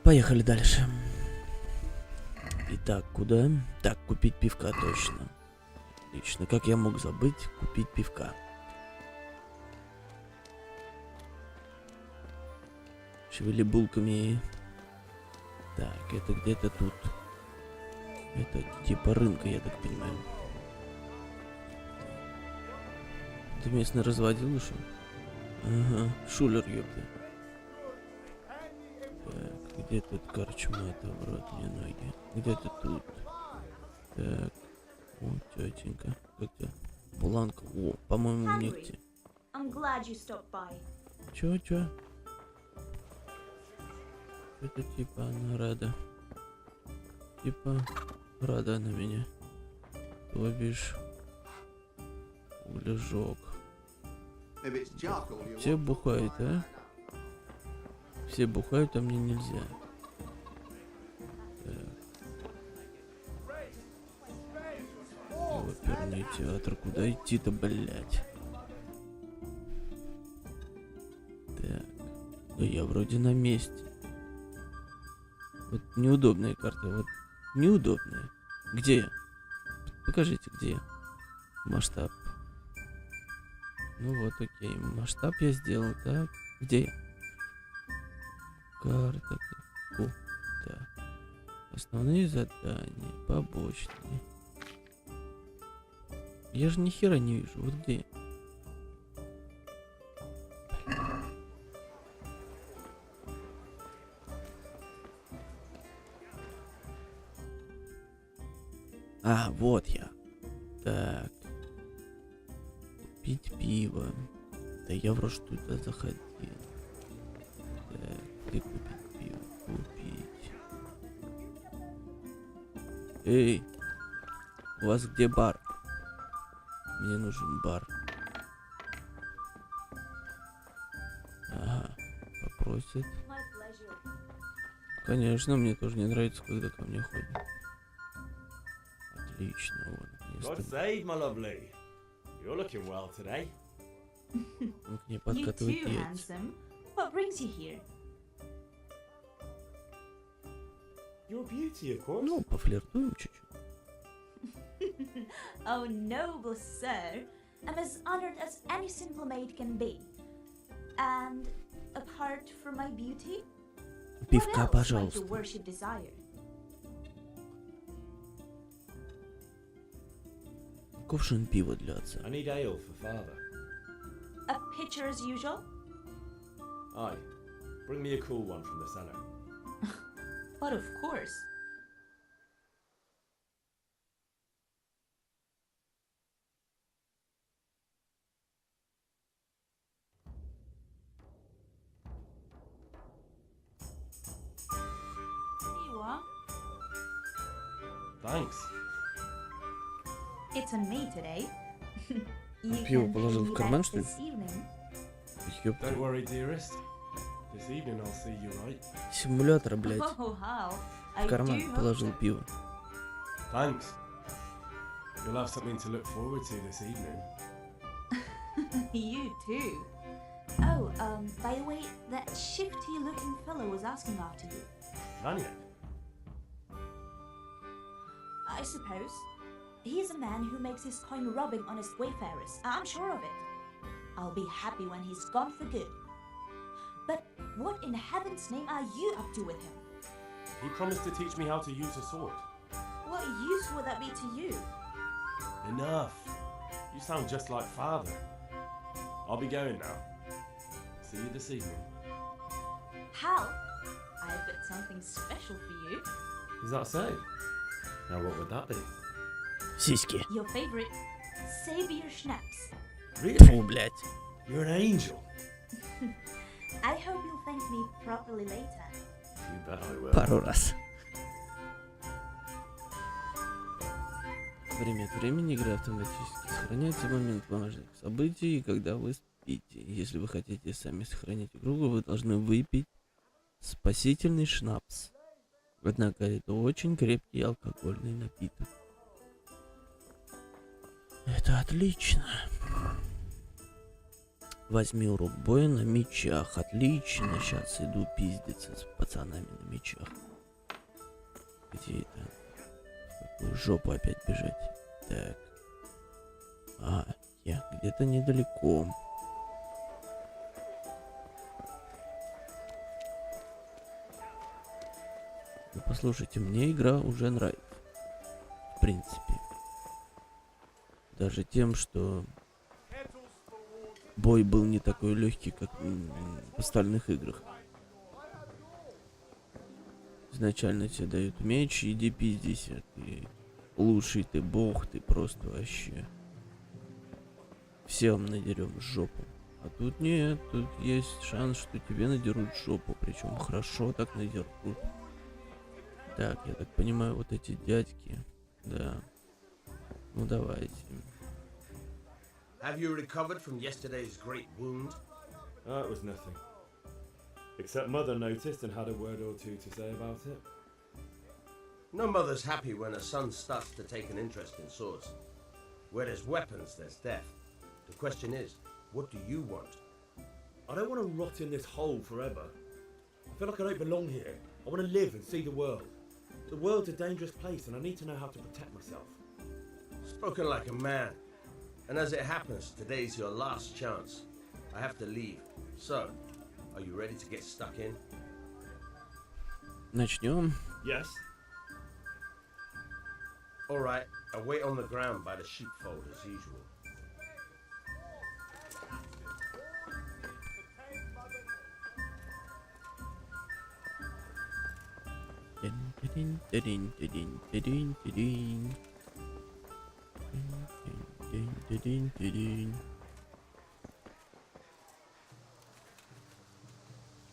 [SPEAKER 1] Поехали дальше. Итак, куда? Так, купить пивка точно. Отлично. Как я мог забыть купить пивка? Шевели булками. Так, это где-то тут. Это типа рынка, я так понимаю. Ты местный разводил еще? Ага, шулер, ёпта. Так, где тут корчма, это в рот мне ноги. Где-то тут. Так. О, тетенька. Как тебя? Бланка. О, по-моему,
[SPEAKER 16] Henry,
[SPEAKER 1] нигде.
[SPEAKER 16] I'm glad you stopped by.
[SPEAKER 1] Чё? Это типа она рада. Типа рада на меня. То бишь угляжок. Все бухают, а? Все бухают, а мне нельзя. Оперный театр. Куда идти-то, блять? Так. Да я вроде на месте. Вот неудобная карта. Вот неудобная. Где я? Покажите, где я. Масштаб. Ну вот, окей. Масштаб я сделал. Так. Где я? Карта. О, да. Основные задания. Побочные. Я же ни хера не вижу. Вот где я? А, вот я. Так. Купить пиво. Да я в рот туда заходил. Так, где купить пиво? Купить. Эй! У вас где бар? Мне нужен бар. Ага, попросит. Конечно, мне тоже не нравится, когда ко мне ходят. Отлично, вот.
[SPEAKER 5] God save, my lovely. You're looking well today.
[SPEAKER 1] Он к ней
[SPEAKER 2] You
[SPEAKER 1] подкатывает
[SPEAKER 2] too,
[SPEAKER 1] яйца.
[SPEAKER 2] handsome. What brings you here?
[SPEAKER 5] Your beauty, of course.
[SPEAKER 1] Ну, пофлиртуем чуть-чуть.
[SPEAKER 2] Oh, noble sir, I'm as honored as any simple maid can be. And apart from my beauty,
[SPEAKER 1] Пивка,
[SPEAKER 2] what else might
[SPEAKER 1] пожалуйста.
[SPEAKER 2] your worship desire?
[SPEAKER 1] Кувшин пива для отца.
[SPEAKER 5] I need ale for father.
[SPEAKER 2] A pitcher as usual?
[SPEAKER 5] Aye. Bring me a cool one from the cellar.
[SPEAKER 2] But of course. Here you are.
[SPEAKER 14] Thanks.
[SPEAKER 2] It's on me today. You
[SPEAKER 1] Пиво
[SPEAKER 2] can
[SPEAKER 1] положил
[SPEAKER 2] pay
[SPEAKER 1] в
[SPEAKER 2] me
[SPEAKER 1] карман,
[SPEAKER 2] back
[SPEAKER 1] что ли?
[SPEAKER 2] this evening.
[SPEAKER 1] Ёпта.
[SPEAKER 5] Don't worry, dearest. This evening I'll see you right.
[SPEAKER 1] Симулятор, блядь.
[SPEAKER 2] Oh, how?
[SPEAKER 1] В карман положил пиво.
[SPEAKER 5] Thanks. You'll have something to look forward to this evening.
[SPEAKER 2] You too. Oh, by the way, that shifty-looking fellow was asking after you.
[SPEAKER 5] Vanya.
[SPEAKER 2] I suppose. He's a man who makes his coin robbing honest wayfarers. I'm sure of it. I'll be happy when he's gone for good. But what in heaven's name are you up to with him?
[SPEAKER 5] He promised to teach me how to use a sword.
[SPEAKER 2] What use would that be to you?
[SPEAKER 5] Enough. You sound just like father. I'll be going now. See you this evening.
[SPEAKER 2] Hal, I've got something special for you.
[SPEAKER 5] Is that so? Now what would that be?
[SPEAKER 1] Сиськи.
[SPEAKER 2] Your favorite Savior Schnapps.
[SPEAKER 5] Really?
[SPEAKER 1] Фу, блядь.
[SPEAKER 5] You're an angel.
[SPEAKER 2] I hope you'll thank me properly later.
[SPEAKER 5] You bet I will.
[SPEAKER 1] Пару раз. Время от времени игра автоматически сохраняется в момент важных событий, и когда вы спите. Если вы хотите сами сохранить игру, вы должны выпить спасительный шнапс. Однако это очень крепкий алкогольный напиток. Это отлично. Возьми урок боя на мечах. Отлично. Сейчас иду пиздиться с пацанами на мечах. Где это? В какую жопу опять бежать? Так. А, я где-то недалеко. Ну, послушайте, мне игра уже нравится. В принципе. Даже тем, что бой был не такой легкий, как в остальных играх. Изначально тебе дают меч, иди пиздись. И Лучший ты бог, ты просто вообще. Всем надерем жопу. А тут нет, тут есть шанс, что тебе надерут жопу. Причем хорошо так надерут. Так, я так понимаю, вот эти дядьки. Да. Ну давайте.
[SPEAKER 17] Have you recovered from yesterday's great wound?
[SPEAKER 5] It was nothing. Except Mother noticed and had a word or two to say about it.
[SPEAKER 17] No mother's happy when a son starts to take an interest in swords. Where there's weapons, there's death. The question is, what do you want?
[SPEAKER 15] I don't want to rot in this hole forever. I feel like I don't belong here. I want to live and see the world. The world's a dangerous place and I need to know how to protect myself.
[SPEAKER 17] Spoken like a man. And as it happens, today's your last chance. I have to leave. So, are you ready to get stuck in?
[SPEAKER 1] Начнем.
[SPEAKER 15] Yes.
[SPEAKER 17] Alright, I'll wait on the ground by the sheepfold as usual.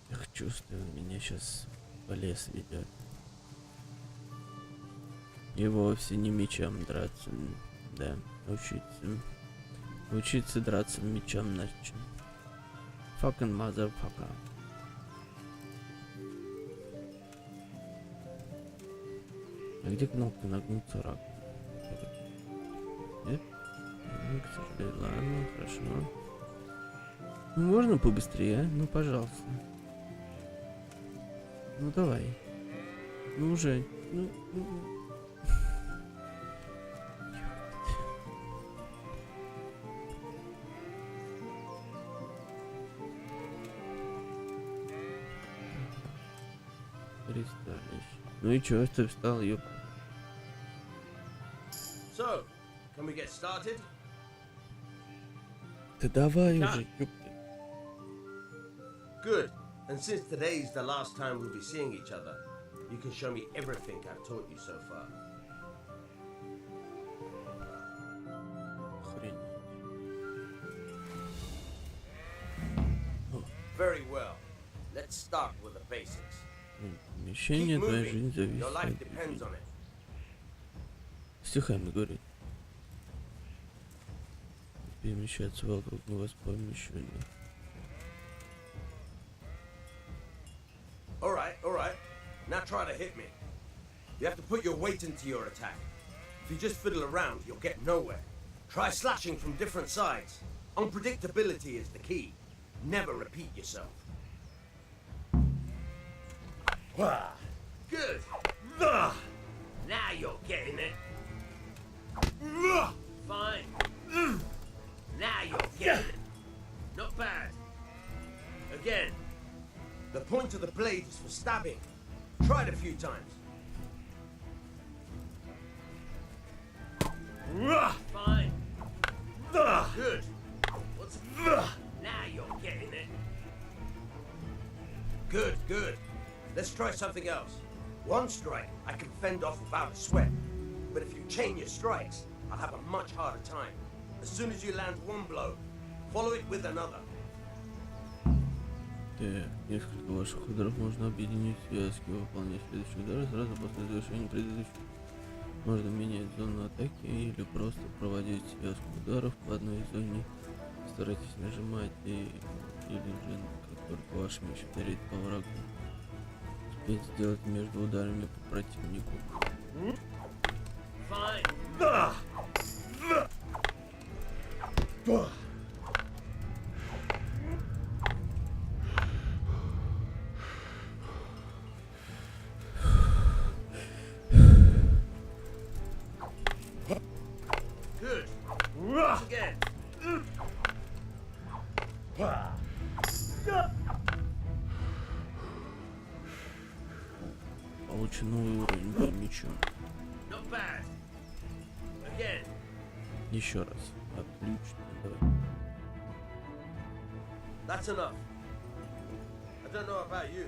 [SPEAKER 1] Эх, чувствую, меня сейчас по лесу ведет. И вовсе не мечом драться. Да, учиться драться мечом начну. Fucking motherfucker. А где кнопка нагнуться рак? Нет? Ну, к сожалению, ладно, хорошо. Ну, можно побыстрее, ну пожалуйста. Ну давай. Ну уже. Ну. Ну и чё, ты встал, ёп?
[SPEAKER 17] So, can we get started?
[SPEAKER 1] Да давай уже, ёп.
[SPEAKER 17] Good. And since today's the last time we'll be seeing each other, you can show me everything I've taught you so far. Very well. Let's start with the basics.
[SPEAKER 1] Перемещение твоей жизни зависит
[SPEAKER 17] Your
[SPEAKER 1] от
[SPEAKER 17] life depends on it.
[SPEAKER 1] стихами говорит. Перемещаться вокруг него с помощью.
[SPEAKER 17] Alright. Now try to hit me. You have to put your weight into your attack. If you just fiddle around, you'll get nowhere. Try slashing from different sides. Unpredictability is the key. Never repeat yourself. Good. Now you're getting it. Fine. Now you're getting it. Not bad. Again. The point of the blade is for stabbing. Try it a few times. Fine. Good. What's now you're getting it. Good. Let's try something else. One strike I can fend off without a sweat. But if you chain your strikes, I'll have a much harder time. As soon as you land one blow, follow it with another.
[SPEAKER 1] Так, несколько ваших ударов можно объединить в связки, выполнять следующий удар сразу после завершения предыдущего. Можно менять зону атаки или просто проводить связку ударов по одной зоне. Старайтесь нажимать или же, как только ваш меч ударит по врагу. Успеть сделать между ударами по противнику. Получен новый уровень по мечу. Еще раз. Отлично. Давай.
[SPEAKER 17] That's enough. I don't know about you,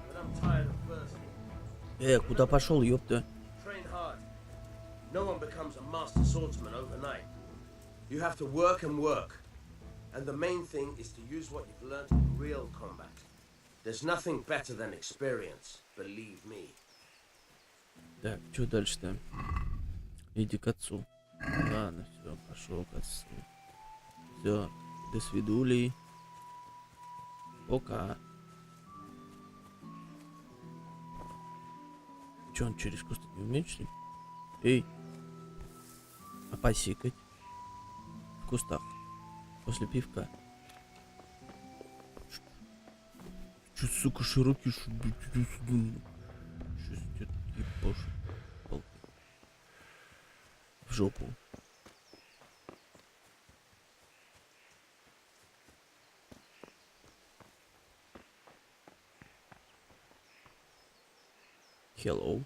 [SPEAKER 17] but I'm tired of thirsty.
[SPEAKER 1] Куда пошел, ёпта?
[SPEAKER 17] Train hard. No one becomes a master swordsman overnight. You have to work and work. And the main thing is to use what you've learned in real combat. There's nothing better than experience, believe me.
[SPEAKER 1] Так, что дальше-то? Иди к отцу. Ладно, все, пошел к отцу. Все, до свидулей. Пока. Че, он через кусты не умеет, что ли? Эй! А посикать? В кустах. После пивка. Че, сука, широкий шубик? Иди сюда. Сейчас тебе ебашу. Палки. В жопу. Hello.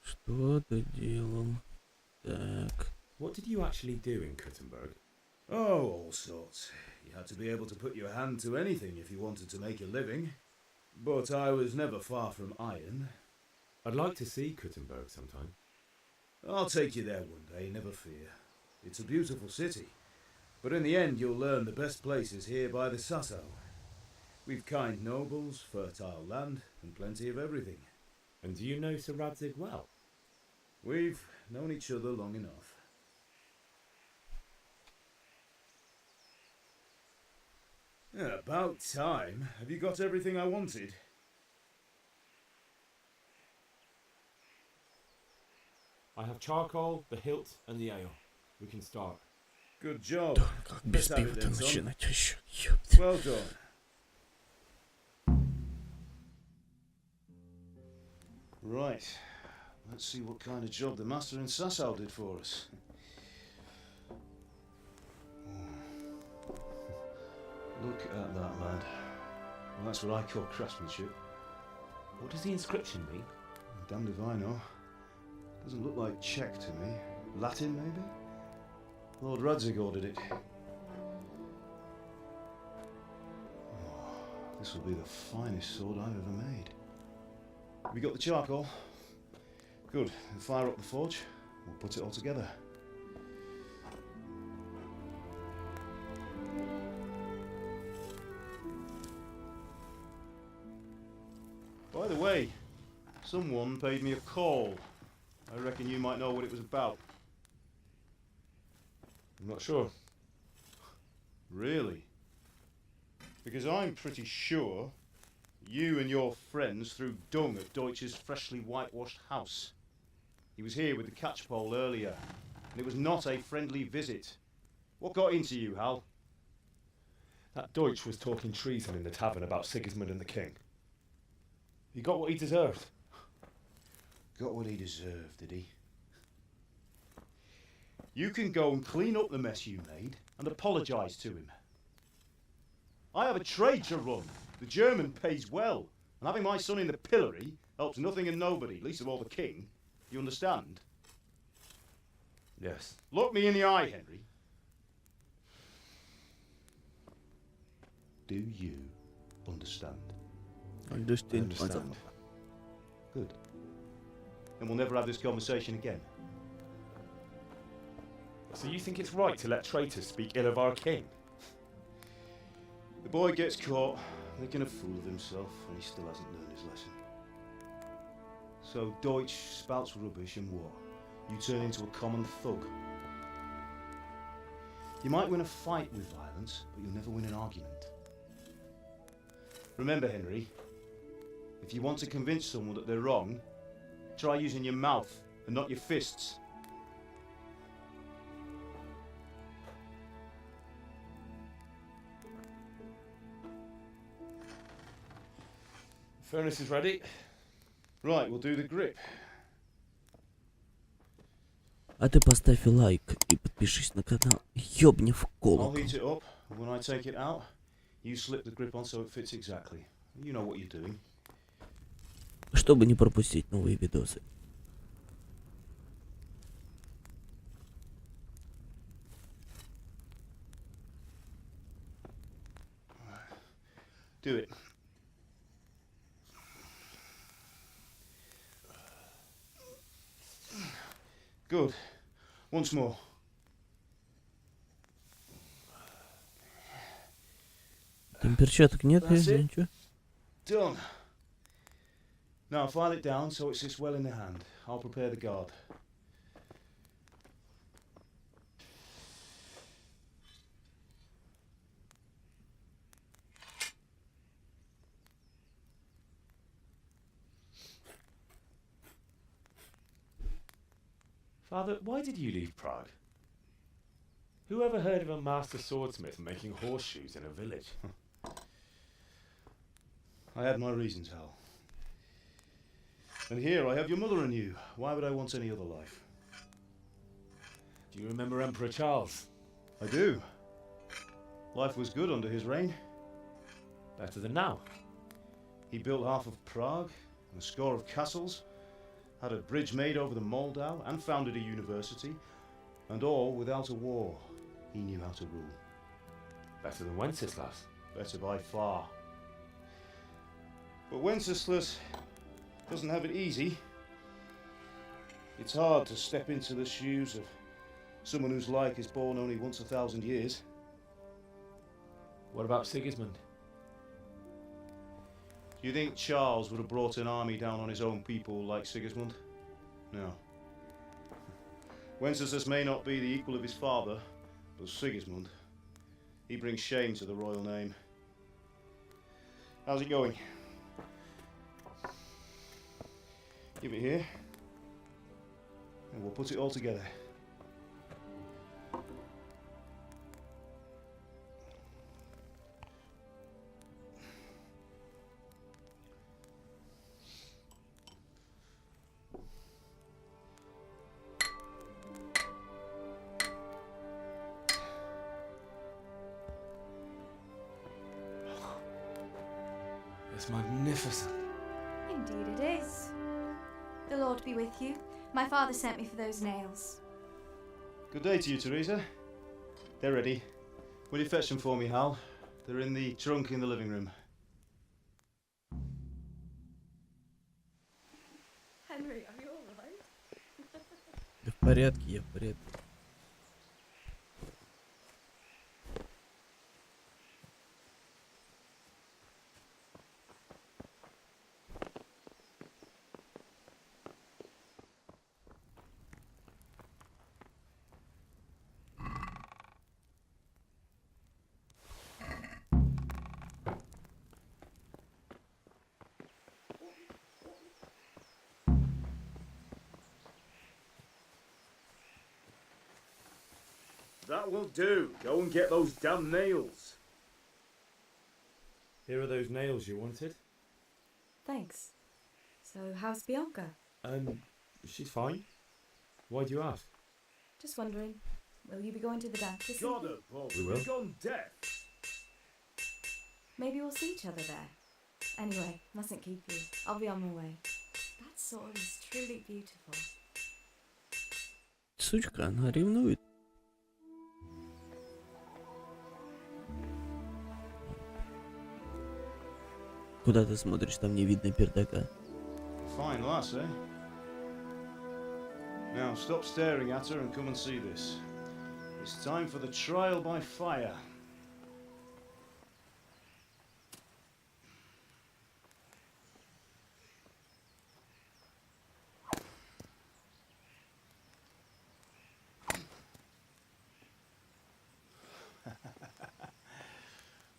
[SPEAKER 1] Что ты делал? Так.
[SPEAKER 5] What did you actually do in Kuttenberg?
[SPEAKER 6] Oh, all sorts. You had to be able to put your hand to anything if you wanted to make a living. But I was never far from iron.
[SPEAKER 5] I'd like to see Kuttenberg sometime.
[SPEAKER 6] I'll take you there one day, never fear. It's a beautiful city. But in the end, you'll learn the best places here by the Sasso. We've kind nobles, fertile land, and plenty of everything.
[SPEAKER 5] And do you know Sir Radzig well?
[SPEAKER 6] We've known each other long enough. Yeah, about time. Have you got everything I wanted?
[SPEAKER 5] I have charcoal, the hilt, and the ale. We can start.
[SPEAKER 6] Good job.
[SPEAKER 1] Как без пива-то начинать еще?
[SPEAKER 6] Well done. Right. Let's see what kind of job the master in Sasau did for us. Look at that, lad. Well, that's what I call craftsmanship.
[SPEAKER 5] What does the inscription mean?
[SPEAKER 6] Damned if I know. Doesn't look like Czech to me. Latin, maybe? Lord Radzig ordered it. Oh, this will be the finest sword I've ever made. We got the charcoal? Good. Then fire up the forge. We'll put it all together. By the way, someone paid me a call. I reckon you might know what it was about.
[SPEAKER 5] I'm not sure.
[SPEAKER 6] Really? Because I'm pretty sure you and your friends threw dung at Deutsch's freshly whitewashed house. He was here with the catchpole earlier, and it was not a friendly visit. What got into you, Hal?
[SPEAKER 5] That Deutsch was talking treason in the tavern about Sigismund and the king. He got what he deserved.
[SPEAKER 6] Got what he deserved, did he? You can go and clean up the mess you made and apologise to him. I have a trade to run. The German pays well, and having my son in the pillory helps nothing and nobody, least of all the king. You understand?
[SPEAKER 5] Yes.
[SPEAKER 6] Look me in the eye, Henry. Do you understand?
[SPEAKER 1] Understand.
[SPEAKER 6] Good. Then we'll never have this conversation again.
[SPEAKER 5] So you think it's right to let traitors speak ill of our king?
[SPEAKER 6] The boy gets caught, making a fool of himself, and he still hasn't learned his lesson. So Deutsch spouts rubbish and what? You turn into a common thug. You might win a fight with violence, but you'll never win an argument. Remember, Henry, if you want to convince someone that they're wrong, try using your mouth and not your fists.
[SPEAKER 5] Furnace is ready.
[SPEAKER 6] Right, we'll do the grip.
[SPEAKER 1] А ты поставь лайк и подпишись на канал. Ёбни в
[SPEAKER 6] I'll
[SPEAKER 1] колокол.
[SPEAKER 6] heat it up, and when I take it out, you slip the grip on so it fits exactly. You know what you're doing.
[SPEAKER 1] Чтобы не пропустить новые видосы.
[SPEAKER 6] Do it. Good. Once more.
[SPEAKER 1] Там перчаток нет,
[SPEAKER 6] That's
[SPEAKER 1] или
[SPEAKER 6] it.
[SPEAKER 1] ничего?
[SPEAKER 6] Done. Now file it down so it sits well in the hand. I'll prepare the guard.
[SPEAKER 5] Father, why did you leave Prague? Who ever heard of a master swordsmith making horseshoes in a village?
[SPEAKER 6] I had my reasons, Hal. And here I have your mother and you. Why would I want any other life?
[SPEAKER 5] Do you remember Emperor Charles?
[SPEAKER 6] I do. Life was good under his reign.
[SPEAKER 5] Better than now.
[SPEAKER 6] He built half of Prague and a score of castles, had a bridge made over the Moldau, and founded a university, and all without a war. He knew how to rule.
[SPEAKER 5] Better than Wenceslas.
[SPEAKER 6] Better by far. But Wenceslas doesn't have it easy. It's hard to step into the shoes of someone whose like is born only once 1,000 years.
[SPEAKER 5] What about Sigismund?
[SPEAKER 6] Do you think Charles would have brought an army down on his own people like Sigismund? No. Wenceslas may not be the equal of his father, but Sigismund, he brings shame to the royal name. How's it going? Give it here, and we'll put it all together.
[SPEAKER 5] It's magnificent.
[SPEAKER 18] Indeed it is. The Lord be with you. My father sent me for those nails.
[SPEAKER 6] Good day to you, Teresa. They're ready. Will you fetch them for me, Hal? They're in the trunk in the living room.
[SPEAKER 4] Henry, are you alright?
[SPEAKER 1] Да в порядке, я в порядке.
[SPEAKER 6] That will do. Go and get those damn nails.
[SPEAKER 5] Here are those nails you wanted.
[SPEAKER 18] Thanks. So, how's Bianca?
[SPEAKER 5] She's fine. Why do you ask?
[SPEAKER 18] Just wondering, will you be going to the dance this
[SPEAKER 6] God
[SPEAKER 18] evening?
[SPEAKER 6] above,
[SPEAKER 5] We will.
[SPEAKER 6] we've gone deaf.
[SPEAKER 18] Maybe we'll see each other there. Anyway, mustn't keep you. I'll be on my way. That sword is truly beautiful.
[SPEAKER 1] Сучка, она ревнует. Куда ты смотришь, там не видно пердака.
[SPEAKER 6] Fine lass, eh? Now stop staring at her and come and see this. It's time for the trial by fire.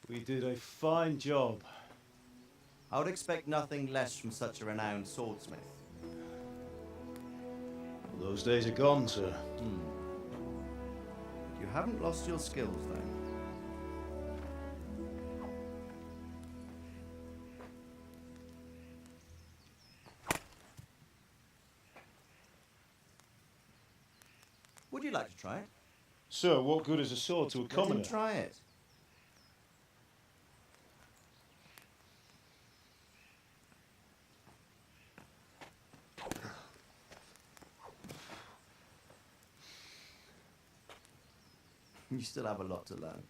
[SPEAKER 6] We did a fine job.
[SPEAKER 19] I would expect nothing less from such a renowned swordsmith.
[SPEAKER 6] Well, those days are gone, sir.
[SPEAKER 19] You haven't lost your skills, then. Would you like to try it?
[SPEAKER 6] Sir, what good is a sword to a
[SPEAKER 19] Let
[SPEAKER 6] commoner?
[SPEAKER 19] him try it. You still have a lot to learn.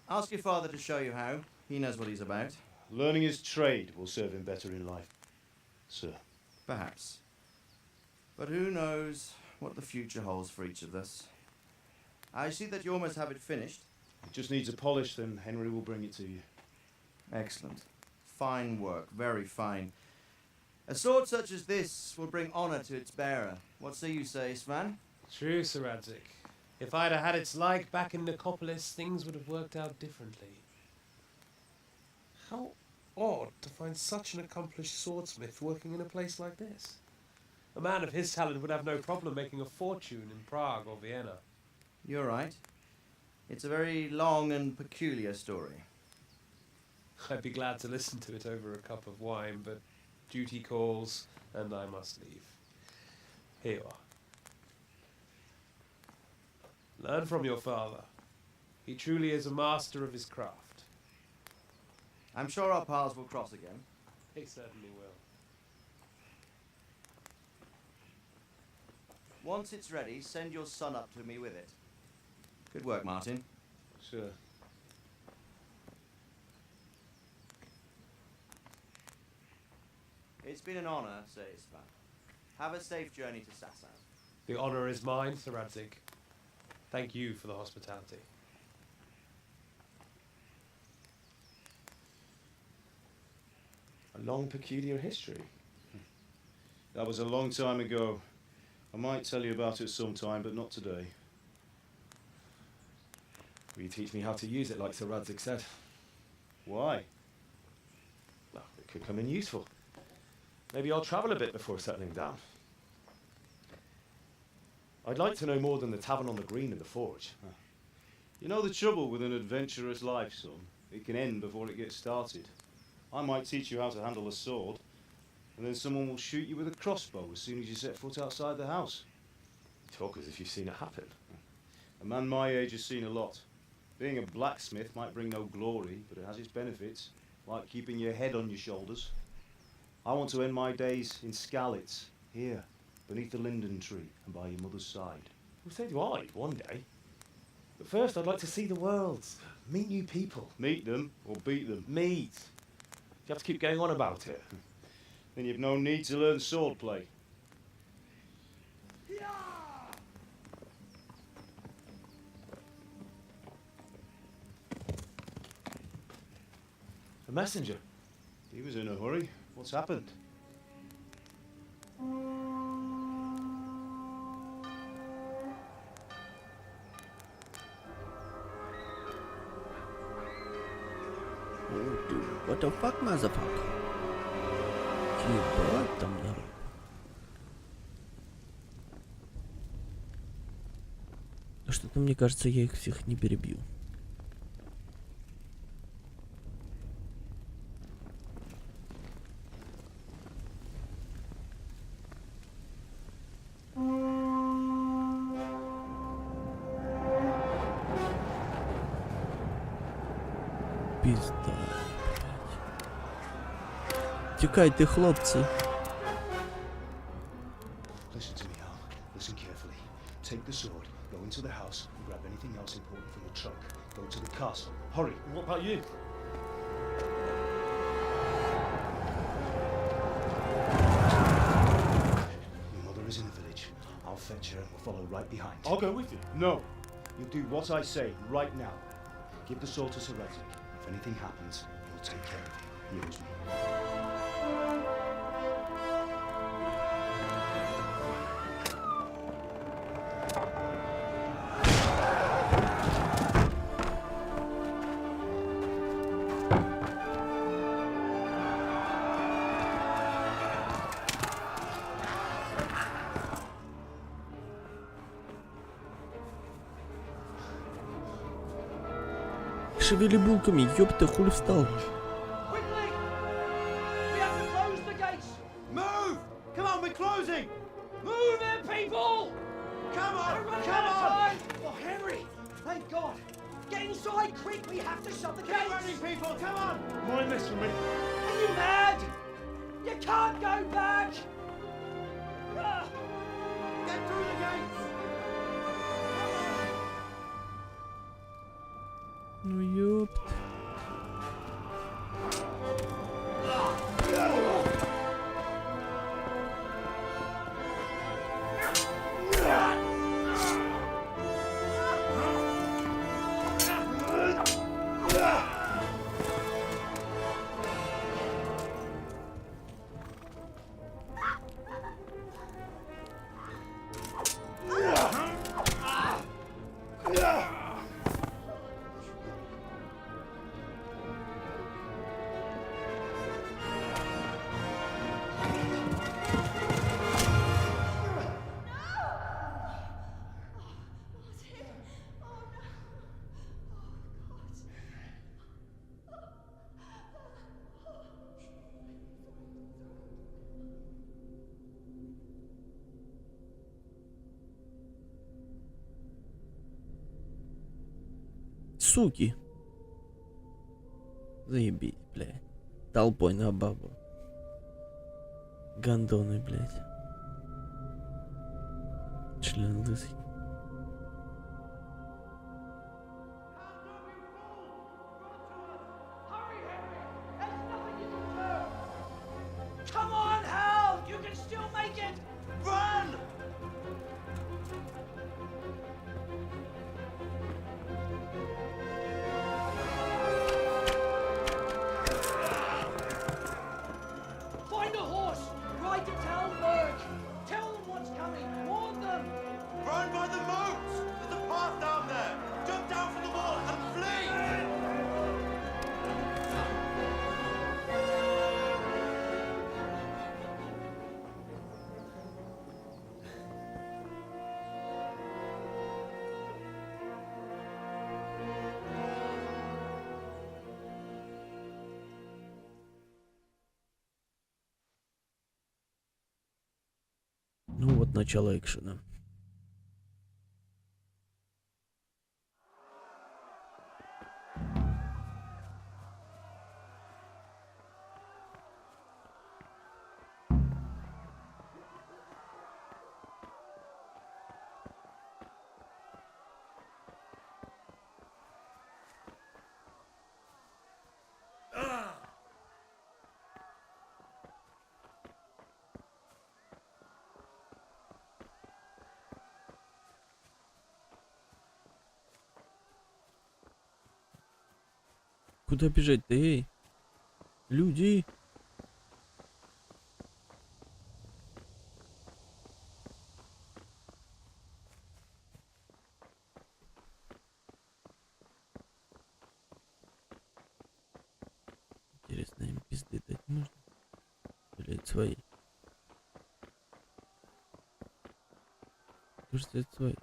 [SPEAKER 19] Ask your father to show you how. He knows what he's about.
[SPEAKER 6] Learning his trade will serve him better in life, sir.
[SPEAKER 19] Perhaps. But who knows what the future holds for each of us. I see that you almost have it finished.
[SPEAKER 6] It just needs a polish, then Henry will bring it to you.
[SPEAKER 19] Excellent. Fine work, very fine. A sword such as this will bring honour to its bearer. What say you, Svan?
[SPEAKER 20] True, Sir Radzik. If I'd have had its like back in Nicopolis, things would have worked out differently. How odd to find such an accomplished swordsmith working in a place like this. A man of his talent would have no problem making a fortune in Prague or Vienna.
[SPEAKER 19] You're right. It's a very long and peculiar story.
[SPEAKER 20] I'd be glad to listen to it over a cup of wine, but duty calls, and I must leave. Here you are. Learn from your father. He truly is a master of his craft.
[SPEAKER 19] I'm sure our paths will cross again.
[SPEAKER 20] He certainly will.
[SPEAKER 19] Once it's ready, send your son up to me with it. Good work, Martin.
[SPEAKER 6] Sure.
[SPEAKER 19] It's been an honour, Sir Isvan. Have a safe journey to Sassan.
[SPEAKER 20] The honour is mine, Sir Radzik. Thank you for the hospitality.
[SPEAKER 14] A long, peculiar history.
[SPEAKER 6] That was a long time ago. I might tell you about it sometime, but not today.
[SPEAKER 14] Will you teach me how to use it, like Sir Radzik said?
[SPEAKER 6] Why?
[SPEAKER 14] Well, it could come in useful. Maybe I'll travel a bit before settling down. I'd like to know more than the tavern on the green and the forge.
[SPEAKER 6] You know the trouble with an adventurous life, son? It can end before it gets started. I might teach you how to handle a sword, and then someone will shoot you with a crossbow as soon as you set foot outside the house.
[SPEAKER 14] You talk as if you've seen it happen.
[SPEAKER 6] A man my age has seen a lot. Being a blacksmith might bring no glory, but it has its benefits, like keeping your head on your shoulders. I want to end my days in Skalitz, here, beneath the linden tree and by your mother's side.
[SPEAKER 14] Well, so do I, one day. But first I'd like to see the world, meet new people.
[SPEAKER 6] Meet them or beat them?
[SPEAKER 14] Meet. You have to keep going on about it.
[SPEAKER 6] Then you've no need to learn swordplay.
[SPEAKER 14] A messenger.
[SPEAKER 6] He was in a hurry. What's happened?
[SPEAKER 1] Oh, dude, what the fuck, motherfucker? Ебать там народ. Что-то мне кажется, я их всех не перебью. Пизда, блядь. Тікайте, хлопці.
[SPEAKER 6] Listen to me, Al. Listen carefully. Take the sword, go into the house, and grab anything else important from the trunk. Go to the castle. Hurry.
[SPEAKER 14] And what about you?
[SPEAKER 6] Your mother is in the village. I'll fetch her and we'll follow right behind.
[SPEAKER 14] I'll go with you.
[SPEAKER 6] No. You'll do what I say right now. Give the sword to Sir Radzik. If anything happens, he'll take care of you. He owes me.
[SPEAKER 1] Шевели булками, ёпта, хули встал.
[SPEAKER 7] Quickly! We have to close the gates! Move! Come on, we're closing! Move it, people! Come on! Come on! Oh, Henry! Thank God! Get inside, quick! We have to shut the gates! Get ready, people! Come on!
[SPEAKER 14] Mind this from me.
[SPEAKER 7] Are you mad? You can't go back! Get through the gates!
[SPEAKER 1] Ну ёпт. суки. Заебись, блядь. Толпой на бабу. Гондоны, блядь. Член лысый.
[SPEAKER 7] Come on, Hal! You can still make it! Run! Find a horse! Ride to Talberg! Tell them what's coming! Warn them!
[SPEAKER 17] Run by the moat! There's a path down there! Jump down from the wall and flee!
[SPEAKER 1] Ну вот начало экшена. Куда бежать-то, эй? Люди! Интересно, им пизды дать можно? Блять, свои. Кажется, это свои.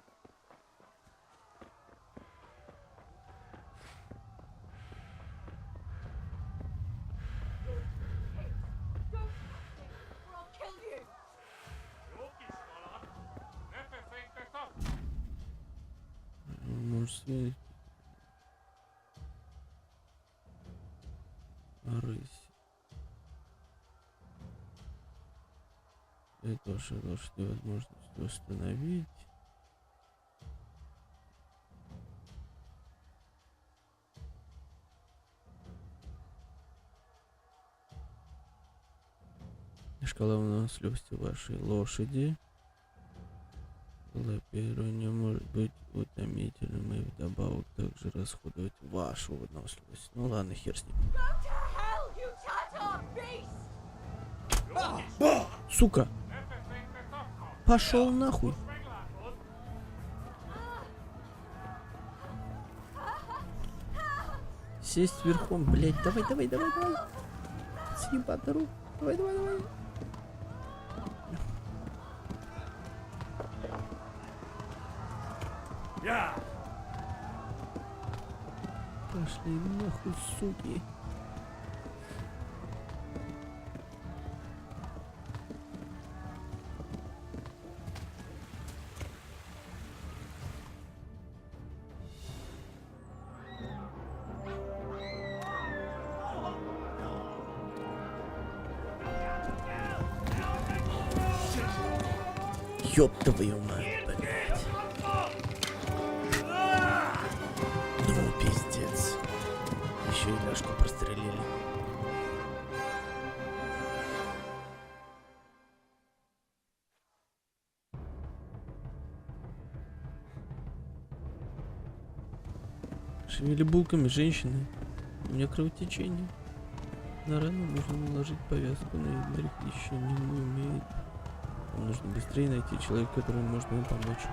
[SPEAKER 1] Может, свои. Рысь. Это ваша лошадь возможность восстановить. Шкала выносливости вашей лошади. Галопирование может быть утомительным и вдобавок также расходовать вашу выносливость. Ну ладно, хер с ним. Сука! Пошел нахуй! Сесть верхом, блять, давай. Съебать руку. Давай. Пошли нахуй, суки. Ёб твою мать, блядь. Ну, пиздец. Еще и Ляшку прострелили. Шевели булками, женщины. У меня кровотечение. На рану нужно наложить повязку, но Игорь еще не умеет. Нам нужно быстрее найти человека, которому можно им помочь.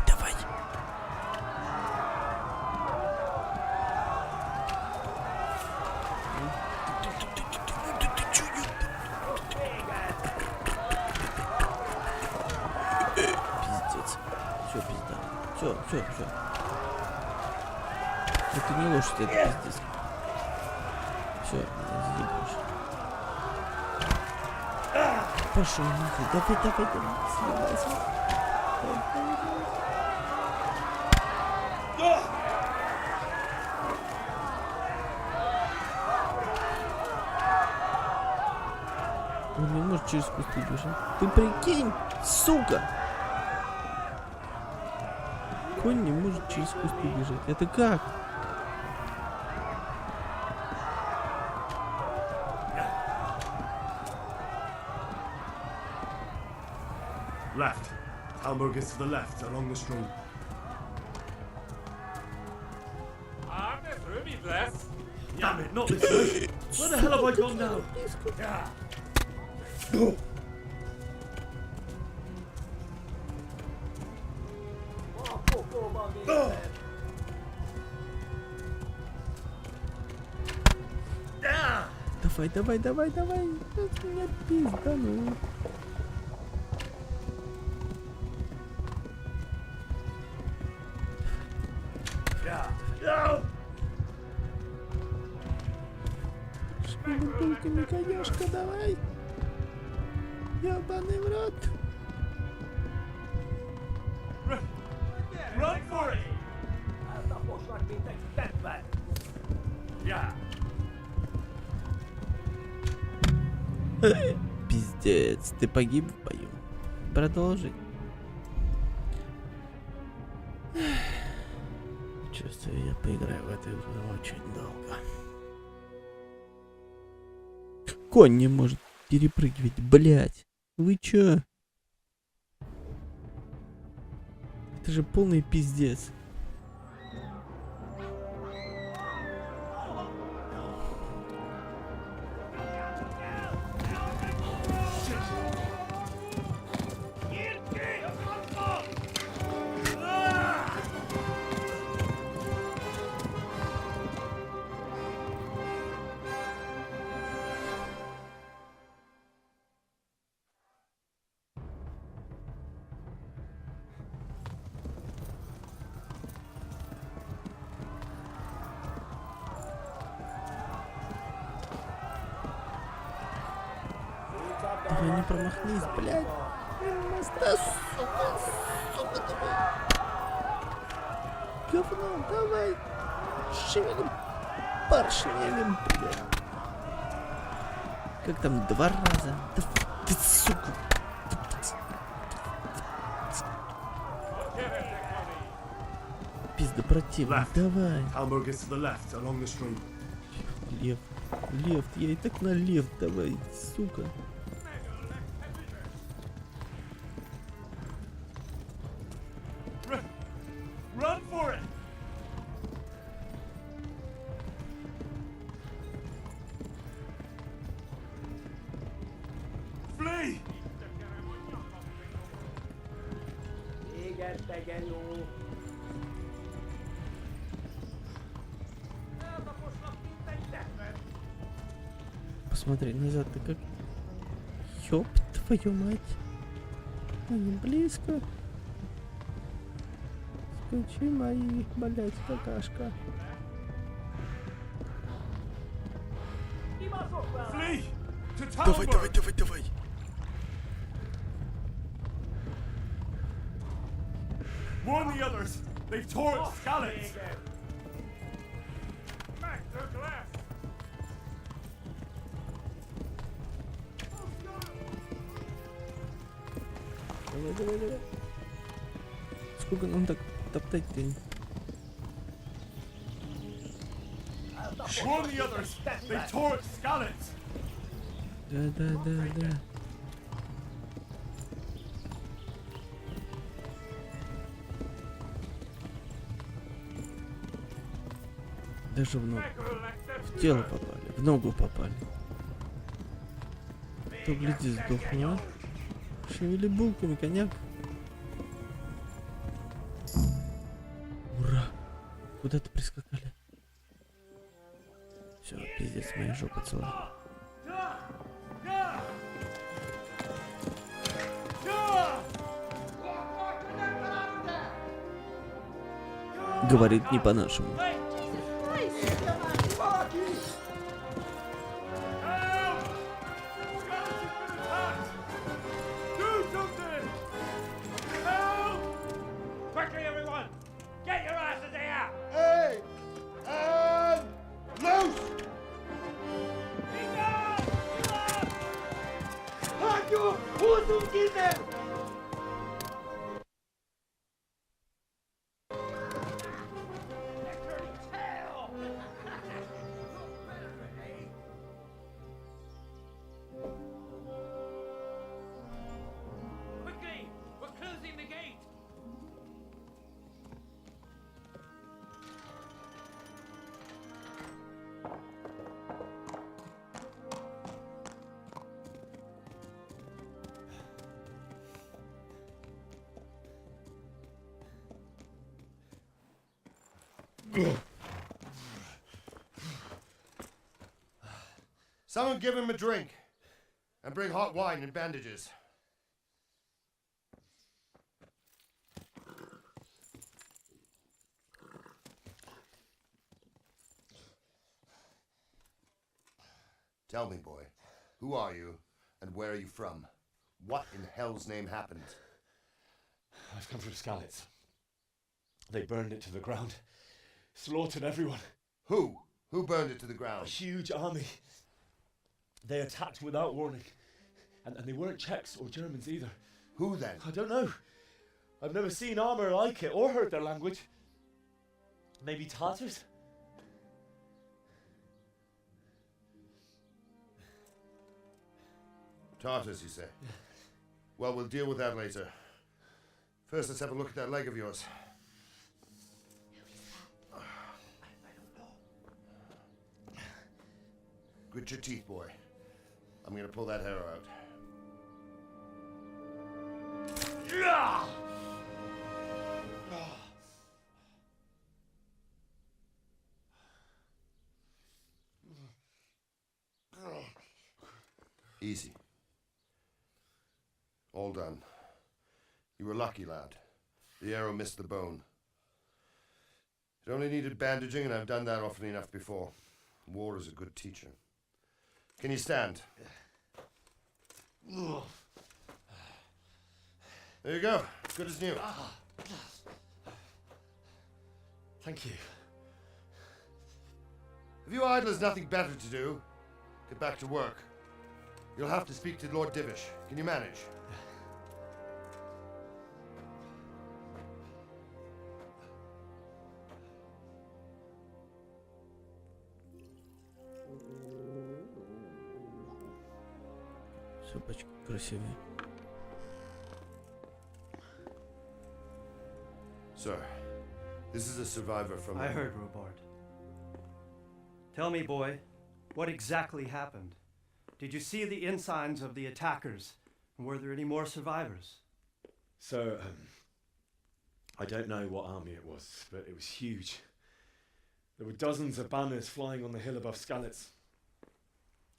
[SPEAKER 1] Давай. Пиздец. Все, пизда. Все. Это не лошадь, это пиздец. Все, заебешь. пошел нахуй. Давай. Съебайся. Он не может через кусты бежать. Ты прикинь, сука! Конь не может через кусты бежать. Это как?
[SPEAKER 15] Left. Talmud is to the left, along the stream. Damn it, not this way. Where the hell have I gone now? Yeah.
[SPEAKER 1] Давай. Это меня пиздану. Шпильками, конёшка, давай. Ёбаный в рот.
[SPEAKER 15] Run for it! Yeah.
[SPEAKER 1] Пиздец, ты погиб в бою. Продолжить. Чувствую, я поиграю в эту игру очень долго. Конь не может перепрыгивать, блять. Вы чё? Это же полный пиздец. Давай не промахнись, блядь. Моста, сука, давай. Говно, давай. Шевелим поршнями, блядь. Как там, 2 раза? Да ты, сука. Пизда противно, давай. Лев, я и так на лев, давай, сука.
[SPEAKER 15] Run for it! Flee!
[SPEAKER 1] Посмотри назад, ты как... Ёб твою мать. Они близко. Скучи мои, блять, какашка. Давай.
[SPEAKER 15] Warn the others! They've tore its scallops!
[SPEAKER 1] Давай. Сколько нам так топтать-то?
[SPEAKER 15] Warn the others! They've tore its scallops!
[SPEAKER 1] Да. Даже в ногу. В тело попали, в ногу попали. То гляди, сдохну, а? Шевели булками, коняк. Ура! Куда-то прискакали. Все, пиздец, моя жопа целая. Говорит не по-нашему.
[SPEAKER 11] Someone give him a drink. And bring hot wine and bandages. Tell me, boy, who are you and where are you from? What in hell's name happened?
[SPEAKER 5] I've come from Skalitz. They burned it to the ground. Slaughtered everyone.
[SPEAKER 11] Who? Who burned it to the ground?
[SPEAKER 5] A huge army. They attacked without warning. And they weren't Czechs or Germans either.
[SPEAKER 11] Who then?
[SPEAKER 5] I don't know. I've never seen armor like it or heard their language. Maybe Tatars?
[SPEAKER 11] Tartars, you say? Well, we'll deal with that later. First, let's have a look at that leg of yours. Grit your teeth, boy. I'm gonna pull that hair out. Easy. All done. You were lucky, lad. The arrow missed the bone. It only needed bandaging, and I've done that often enough before. War is a good teacher. Can you stand? There you go. Good as new.
[SPEAKER 5] Thank you.
[SPEAKER 11] If you idlers nothing better to do, get back to work. You'll have to speak to Lord Divish. Can you manage?
[SPEAKER 1] Собачки красивые.
[SPEAKER 11] Sir, this is a survivor from...
[SPEAKER 21] I heard, Robard. Tell me, boy, what exactly happened? Did you see the ensigns of the attackers? And were there any more survivors?
[SPEAKER 5] So, I don't know what army it was, but it was huge. There were dozens of banners flying on the hill above Skalitz.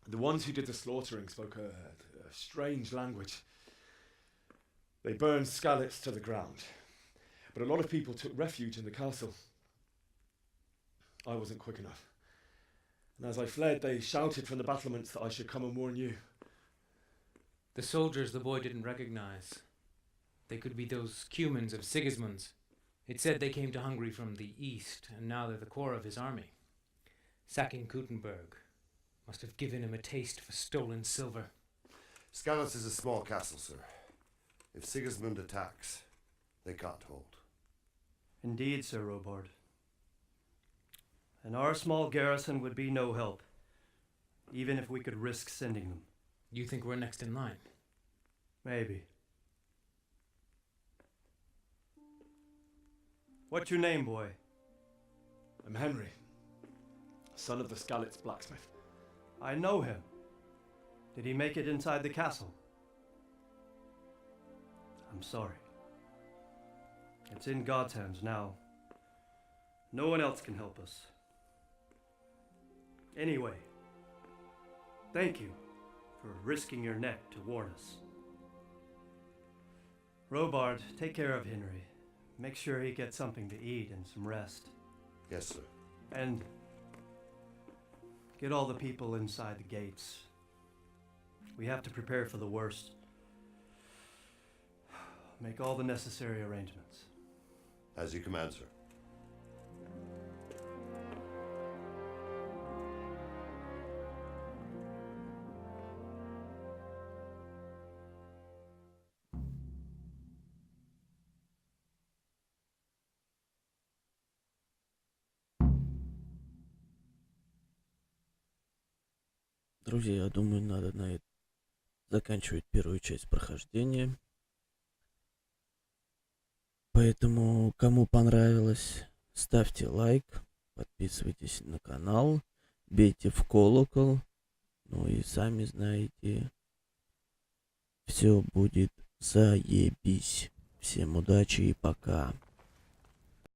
[SPEAKER 5] The ones who did the slaughtering spoke a strange language. They burned Skalitz to the ground, but a lot of people took refuge in the castle. I wasn't quick enough. And as I fled, they shouted from the battlements that I should come and warn you.
[SPEAKER 22] The soldiers the boy didn't recognize. They could be those Cumans of Sigismund's. It said they came to Hungary from the east, and now they're the core of his army. Sacking Gutenberg must have given him a taste for stolen silver.
[SPEAKER 11] Skalitz is a small castle, sir. If Sigismund attacks, they can't hold.
[SPEAKER 21] Indeed, Sir Robard. And our small garrison would be no help, even if we could risk sending them.
[SPEAKER 22] You think we're next in line?
[SPEAKER 21] Maybe. What's your name, boy?
[SPEAKER 5] I'm Henry, son of the Skalitz blacksmith.
[SPEAKER 21] I know him. Did he make it inside the castle? I'm sorry. It's in God's hands now. No one else can help us. Anyway, thank you for risking your neck to warn us. Robard, take care of Henry. Make sure he gets something to eat and some rest.
[SPEAKER 11] Yes, sir.
[SPEAKER 21] And get all the people inside the gates. We have to prepare for the worst. Make all the necessary arrangements.
[SPEAKER 11] As you command, sir.
[SPEAKER 1] Друзья, я думаю, надо на это заканчивать первую часть прохождения. Поэтому, кому понравилось, ставьте лайк, подписывайтесь на канал, бейте в колокол. Ну и сами знаете, все будет заебись. Всем удачи и пока.